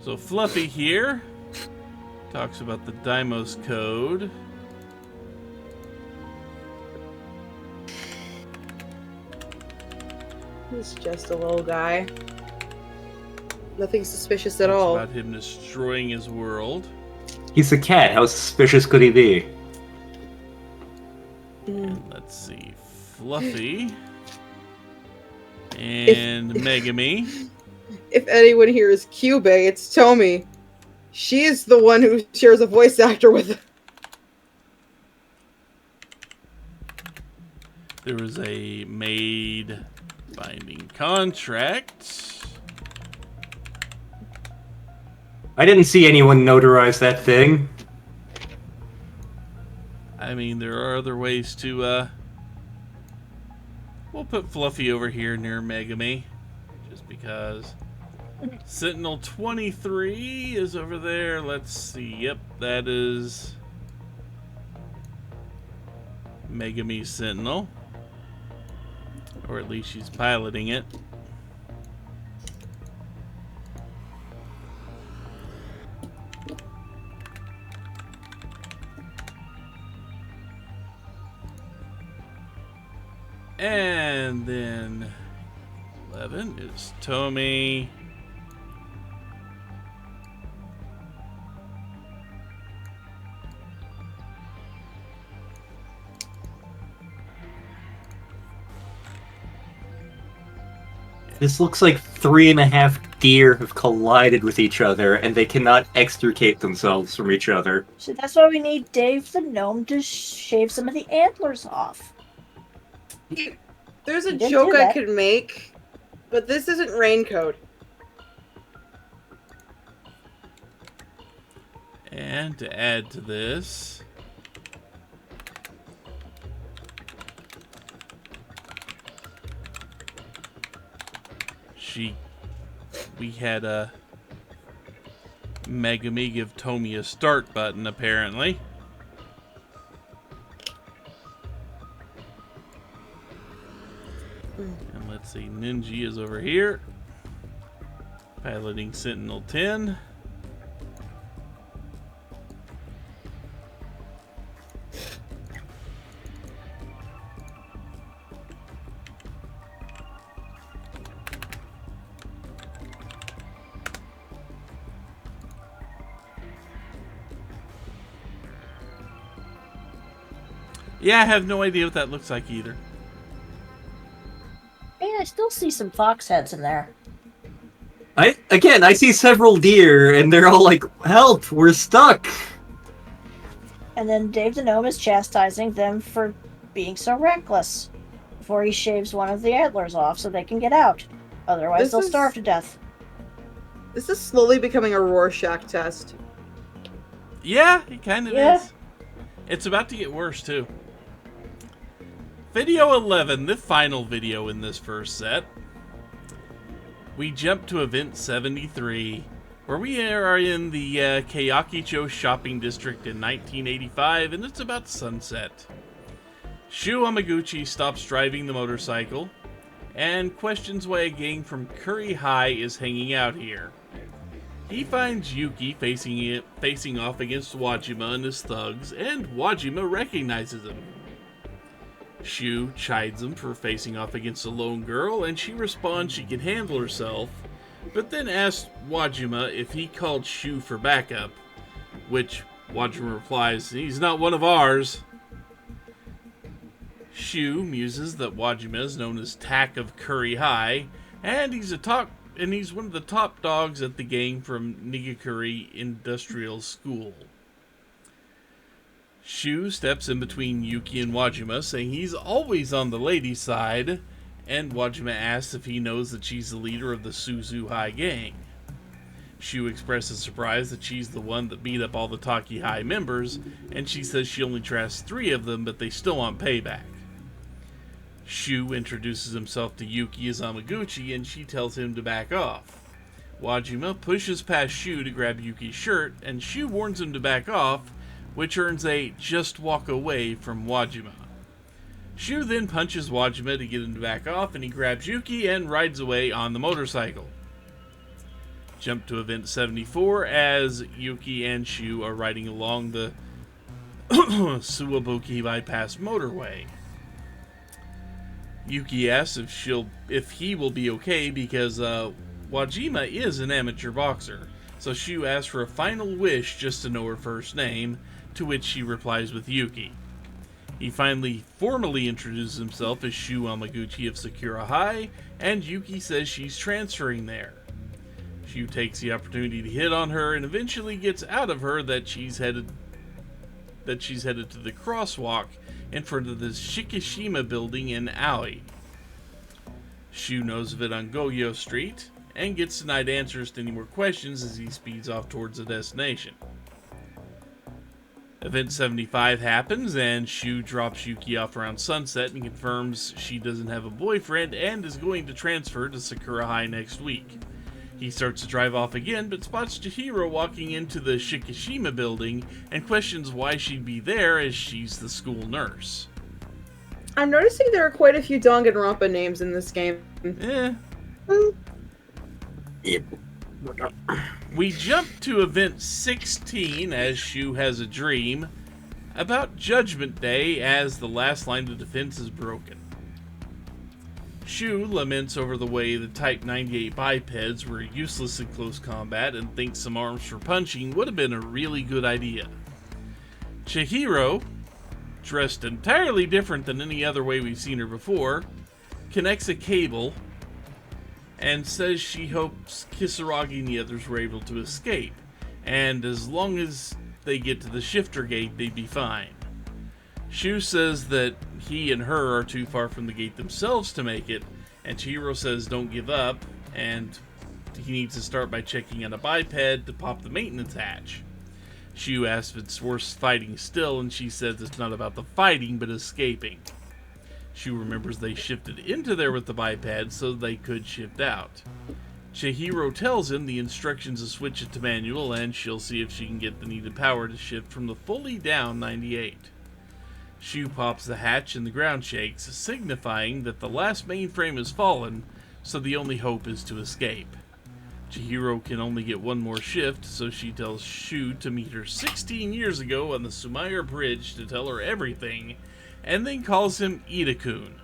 So Fluffy here talks about the Deimos code. He's just a little guy. Nothing suspicious at Talks all. about him destroying his world. He's a cat. How suspicious could he be? And let's see, Fluffy and Megami. If anyone here is Cube, it's Tomi. She is the one who shares a voice actor with. There was a maid binding contract. I didn't see anyone notarize that thing. I mean, there are other ways to, we'll put Fluffy over here near Megami, just because. Sentinel 23 is over there. Let's see. Yep, that is Megami Sentinel. Or at least she's piloting it. And then 11 is Tomi. This looks like 3.5 deer have collided with each other, and they cannot extricate themselves from each other. So that's why we need Dave the gnome to shave some of the antlers off. There's a You didn't joke do I that. could make, but this isn't raincoat. And to add to this, we had a Megami give Tomi a start button, apparently. And let's see, Ninja is over here, piloting Sentinel 10. Yeah, I have no idea what that looks like either. Yeah, I still see some fox heads in there. I see several deer, and they're all like, "Help! We're stuck!" And then Dave the gnome is chastising them for being so reckless before he shaves one of the antlers off so they can get out. Otherwise, This they'll is- starve to death. This is slowly becoming a Rorschach test. Yeah, it kind of Yeah. is. It's about to get worse, too. Video 11, the final video in this first set. We jump to event 73, where we are in the Keiakicho shopping district in 1985, and it's about sunset. Shu Amaguchi stops driving the motorcycle and questions why a gang from Curry High is hanging out here. He finds Yuki facing off against Wajima and his thugs, and Wajima recognizes him. Shu chides him for facing off against a lone girl, and she responds she can handle herself, but then asks Wajima if he called Shu for backup, which Wajima replies, he's not one of ours. Shu muses that Wajima is known as Tak of Curry High, and he's one of the top dogs at the gang from Nigakuri Industrial School. Shu steps in between Yuki and Wajima, saying he's always on the ladies' side, and Wajima asks if he knows that she's the leader of the Suzu High gang. Shu expresses surprise that she's the one that beat up all the Taki High members, and she says she only trusts 3 of them, but they still want payback. Shu introduces himself to Yuki as Amaguchi, and she tells him to back off. Wajima pushes past Shu to grab Yuki's shirt, and Shu warns him to back off, which earns a just walk away from Wajima. Shu then punches Wajima to get him to back off, and he grabs Yuki and rides away on the motorcycle. Jump to event 74 as Yuki and Shu are riding along the Suwabuki bypass motorway. Yuki asks if he will be okay because Wajima is an amateur boxer, so Shu asks for a final wish just to know her first name, to which she replies with Yuki. He finally formally introduces himself as Shu Amaguchi of Sakura High, and Yuki says she's transferring there. Shu takes the opportunity to hit on her and eventually gets out of her that she's headed to the crosswalk in front of the Shikishima building in Aoi. Shu knows of it on Goyo Street and gets denied answers to any more questions as he speeds off towards the destination. Event 75 happens, and Shu drops Yuki off around sunset and confirms she doesn't have a boyfriend and is going to transfer to Sakura High next week. He starts to drive off again, but spots Chihiro walking into the Shikishima building and questions why she'd be there as she's the school nurse. I'm noticing there are quite a few Danganronpa names in this game. Yep. We jump to event 16 as Shu has a dream about Judgment Day as the last line of defense is broken. Shu laments over the way the Type 98 bipeds were useless in close combat and thinks some arms for punching would have been a really good idea. Chihiro, dressed entirely different than any other way we've seen her before, connects a cable and says she hopes Kisaragi and the others were able to escape, and as long as they get to the shifter gate, they'd be fine. Shu says that he and her are too far from the gate themselves to make it, and Chihiro says don't give up, and he needs to start by checking on a biped to pop the maintenance hatch. Shu asks if it's worse fighting still, and she says it's not about the fighting, but escaping. Shu remembers they shifted into there with the biped so they could shift out. Chihiro tells him the instructions to switch it to manual, and she'll see if she can get the needed power to shift from the fully down 98. Shu pops the hatch and the ground shakes, signifying that the last mainframe has fallen, so the only hope is to escape. Chihiro can only get one more shift, so she tells Shu to meet her 16 years ago on the Sumire Bridge to tell her everything, and then calls him Ida-kun.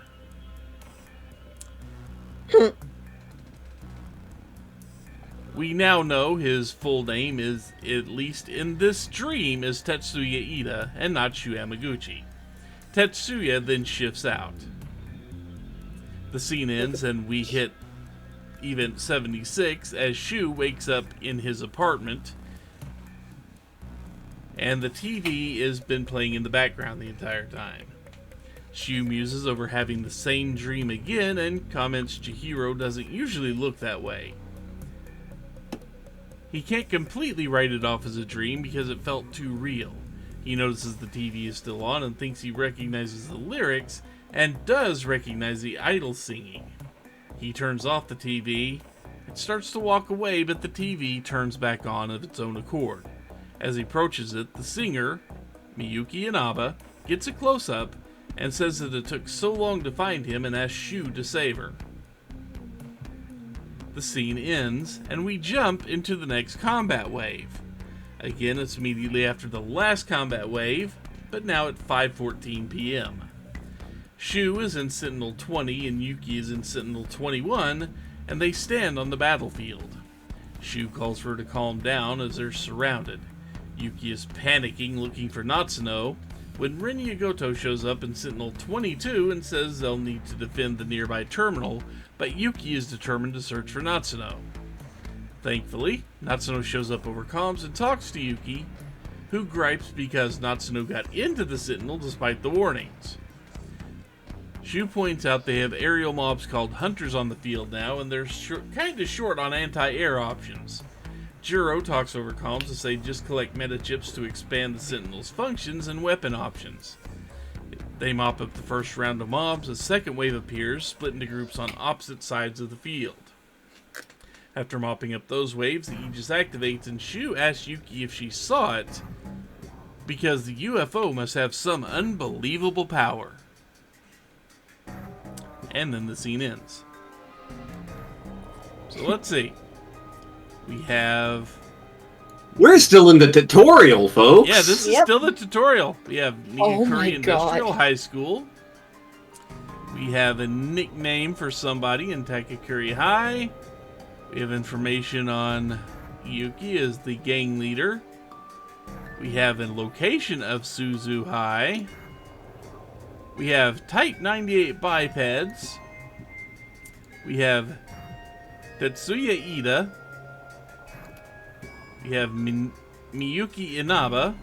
We now know his full name is, at least in this dream, is Tetsuya Ida and not Shu Yamaguchi. Tetsuya then shifts out. The scene ends and we hit event 76 as Shu wakes up in his apartment and the TV has been playing in the background the entire time. Shu muses over having the same dream again and comments Chihiro doesn't usually look that way. He can't completely write it off as a dream because it felt too real. He notices the TV is still on and thinks he recognizes the lyrics and does recognize the idol singing. He turns off the TV and starts to walk away, but the TV turns back on of its own accord. As he approaches it, the singer, Miyuki Inaba, gets a close-up and says that it took so long to find him and asks Shu to save her. The scene ends, and we jump into the next combat wave. Again, it's immediately after the last combat wave, but now at 5:14 p.m. Shu is in Sentinel 20 and Yuki is in Sentinel 21, and they stand on the battlefield. Shu calls for her to calm down as they're surrounded. Yuki is panicking, looking for Natsuno, when Ren Yagoto shows up in Sentinel 22 and says they'll need to defend the nearby terminal, but Yuki is determined to search for Natsuno. Thankfully, Natsuno shows up over comms and talks to Yuki, who gripes because Natsuno got into the Sentinel despite the warnings. Shu points out they have aerial mobs called Hunters on the field now, and they're kinda short on anti-air options. Jiro talks over comms to say just collect meta chips to expand the Sentinel's functions and weapon options. They mop up the first round of mobs, a second wave appears, split into groups on opposite sides of the field. After mopping up those waves, the Aegis activates, and Shu asks Yuki if she saw it, because the UFO must have some unbelievable power. And then the scene ends. So let's see. We have... We're still in the tutorial, folks. Yeah, this is still the tutorial. We have Nigakuri Industrial High School. We have a nickname for somebody in Takakuri High. We have information on Yuki as the gang leader. We have a location of Suzu High. We have Type 98 bipeds. We have Tetsuya Ida. We have Miyuki Inaba.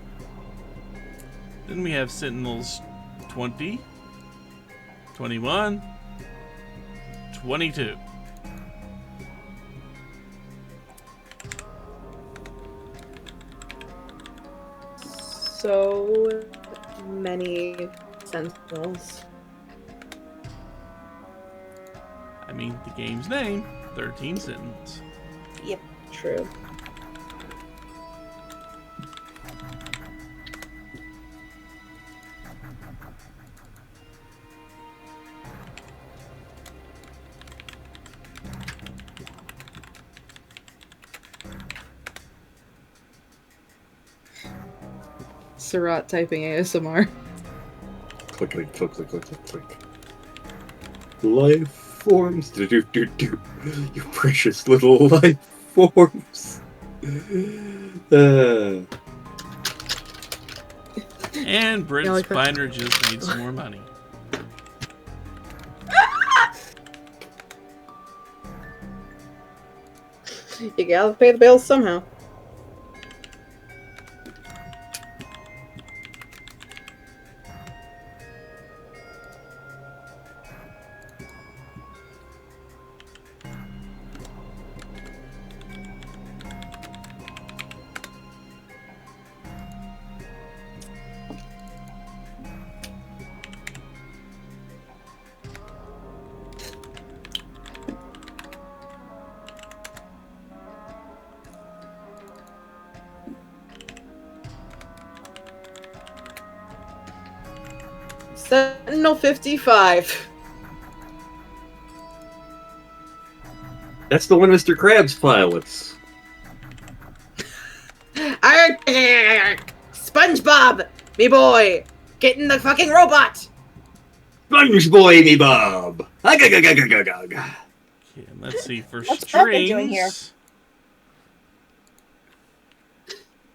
Then we have Sentinels 20, 21, 22. So many Sentinels. I mean, the game's name, 13 Sentinels. Yep, true. Surat typing ASMR. Click, click, click, click, click, click, click. Life forms. Do, do, do, do. You precious little life forms. And Brent Spiner just needs some more money. You gotta pay the bills somehow. Sentinel 55. That's the one Mr. Krabs pilots. SpongeBob, me boy, get in the fucking robot. Sponge boy, me Bob. Okay, and let's see for What's Peppa doing here? strings.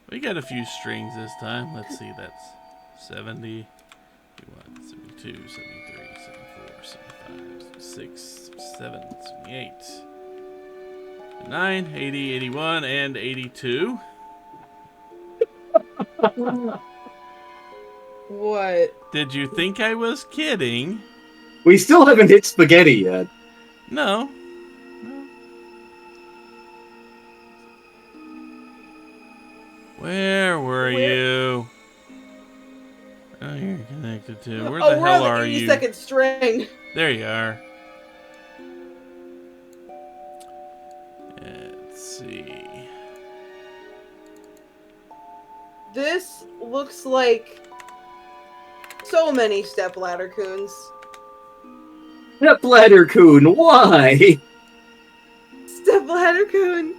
We got a few strings this time. Let's see, that's 70, 71, 72, 73, 74, 75, 76, 77, 78, 9, 80, 81, and 82. What? Did you think I was kidding? We still haven't hit spaghetti yet. No. Where were you? Oh, you're connected to. Where the hell are you? 82nd string. There you are. Let's see. This looks like so many stepladder coons. Stepladder coon, why? Stepladder coon.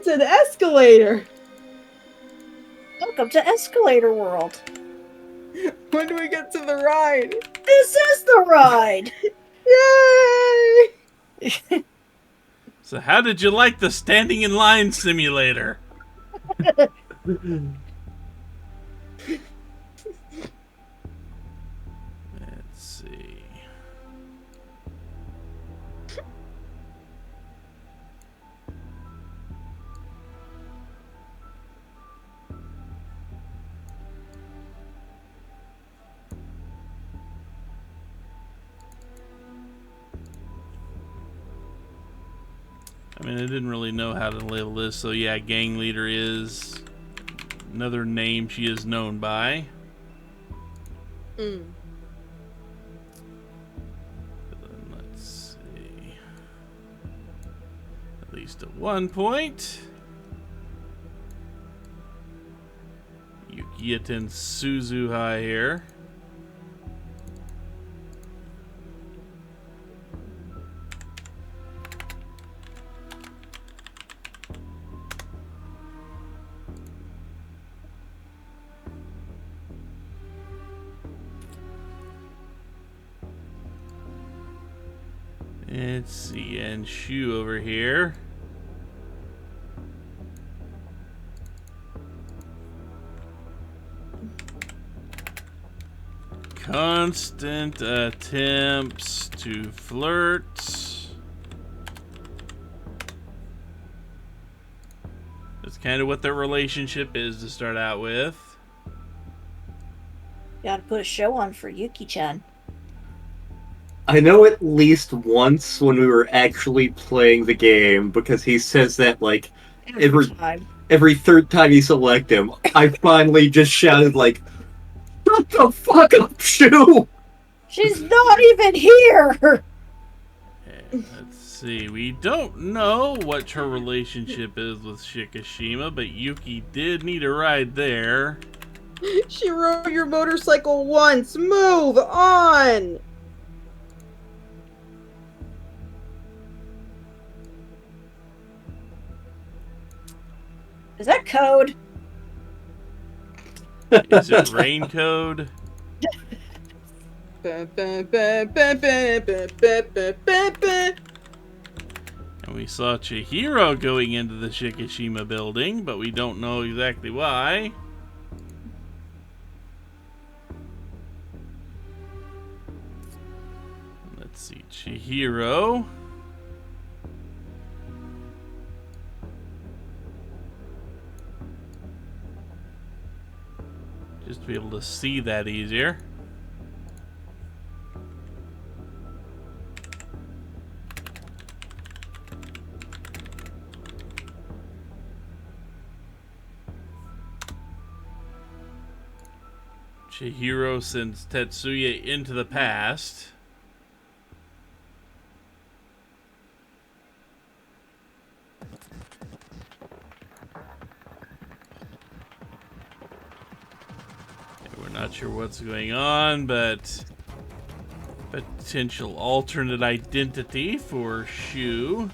It's an escalator. Welcome to Escalator World. When do we get to the ride? This is the ride. Yay! So how did you like the standing in line simulator? Let's see. I mean, I didn't really know how to label this, so yeah, gang leader is another name she is known by. Mm. Then let's see. At least at one point, Yukiaten Suzuhai here. Let's see, and Shu over here. Constant attempts to flirt. That's kind of what their relationship is to start out with. Gotta put a show on for Yuki-chan. I know at least once when we were actually playing the game, because he says that like every time. every third time you select him, I finally just shouted like, "Shut the fuck up, Shu!" She's not even here! Okay, let's see. We don't know what her relationship is with Shikishima, but Yuki did need a ride there. She rode your motorcycle once. Move on. Is that code? Is it rain code? Ba, ba, ba, ba, ba, ba, ba, ba, ba, ba. And we saw Chihiro going into the Shikishima building, but we don't know exactly why. Let's see, Chihiro. Just to be able to see that easier. Chihiro sends Tetsuya into the past. We're not sure what's going on, but potential alternate identity for Shu.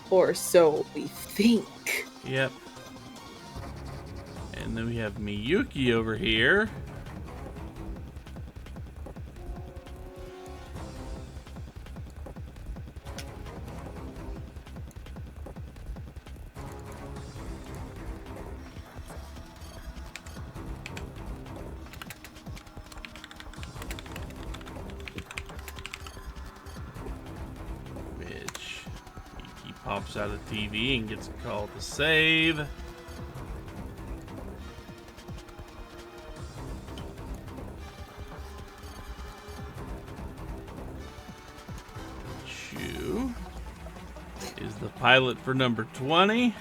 Or so we think. Yep. And then we have Miyuki over here. Which he pops out of TV and gets a call to save. Shu is the pilot for number 20.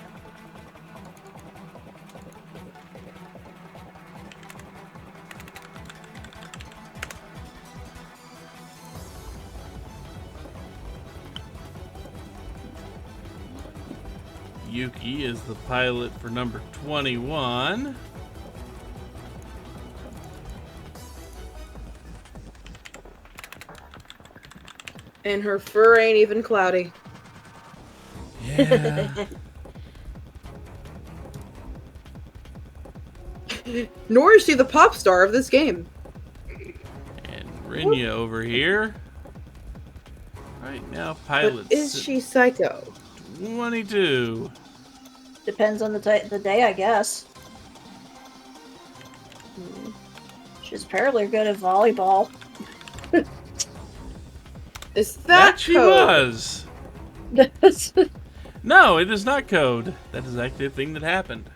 Yuki is the pilot for number 21. And her fur ain't even cloudy. Yeah. Nor is she the pop star of this game. And Rinya over here. Right now, But pilot is she psycho? 22. Depends on the day, I guess. She's apparently good at volleyball. Is That she code? was. No, it is not code. That is actually a thing that happened.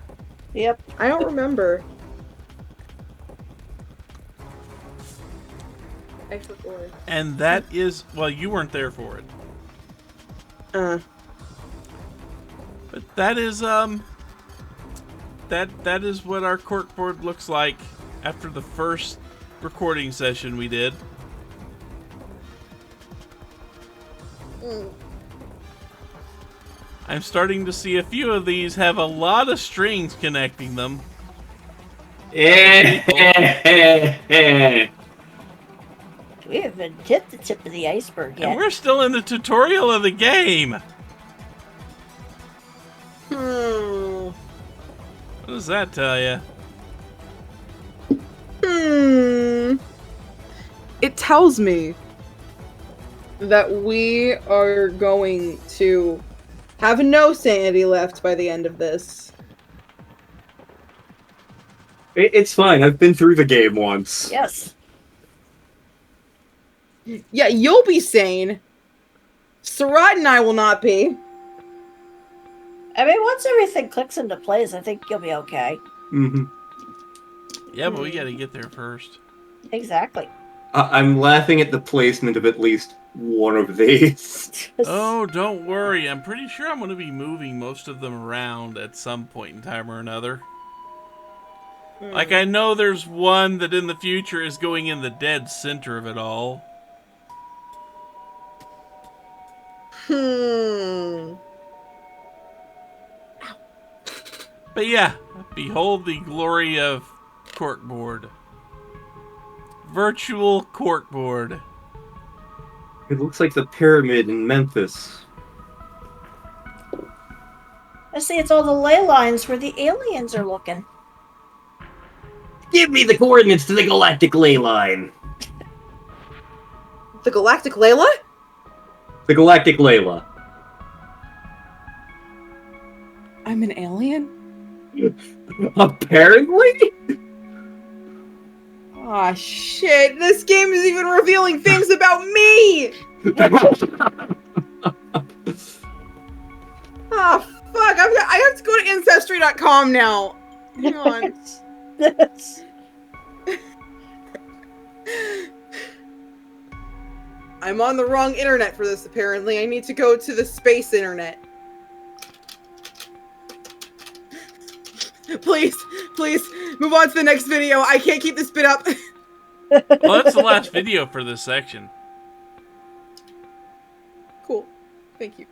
Yep. I don't remember. I forgot. And that is, well, you weren't there for it. But that is that is what our corkboard looks like after the first recording session we did. I'm starting to see a few of these have a lot of strings connecting them. We haven't hit the tip of the iceberg yet. And we're still in the tutorial of the game. What does that tell you? It tells me that we are going to have no sanity left by the end of this. It's fine. I've been through the game once. Yes. Yeah, you'll be sane. Sarat and I will not be. I mean, once everything clicks into place, I think you'll be okay. Mm-hmm. Yeah, but we gotta get there first. Exactly. I'm laughing at the placement of at least one of these. Oh, don't worry. I'm pretty sure I'm gonna be moving most of them around at some point in time or another. Like, I know there's one that in the future is going in the dead center of it all. But yeah, behold the glory of corkboard. Virtual corkboard. It looks like the pyramid in Memphis. I see it's all the ley lines where the aliens are looking. Give me the coordinates to the galactic ley line. The Galactic Layla? The galactic Layla. I'm an alien? Apparently? Aw, shit. This game is even revealing things about me! Oh, fuck. I have to go to Ancestry.com now. Hang on. I'm on the wrong internet for this, apparently. I need to go to the space internet. Please, please, move on to the next video. I can't keep this bit up. Well, that's the last video for this section. Cool. Thank you.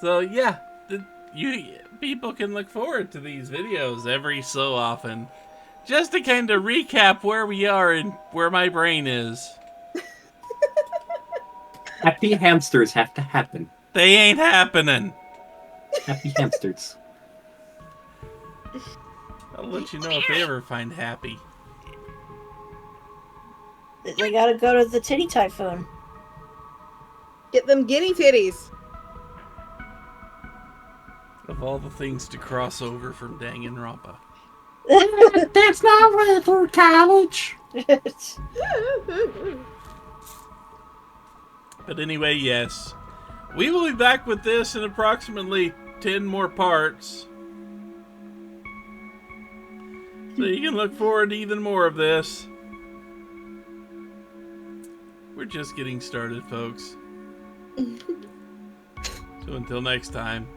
So yeah, people can look forward to these videos every so often. Just to kind of recap where we are and where my brain is. Happy hamsters have to happen. They ain't happening. Happy hamsters. I'll let you know if they ever find happy. They gotta go to the titty typhoon. Get them guinea titties. Of all the things to cross over from Danganronpa. That's not Redwood College. But anyway, yes. We will be back with this in approximately 10 more parts. So you can look forward to even more of this. We're just getting started, folks. So until next time,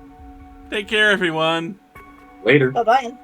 take care, everyone. Later. Bye-bye.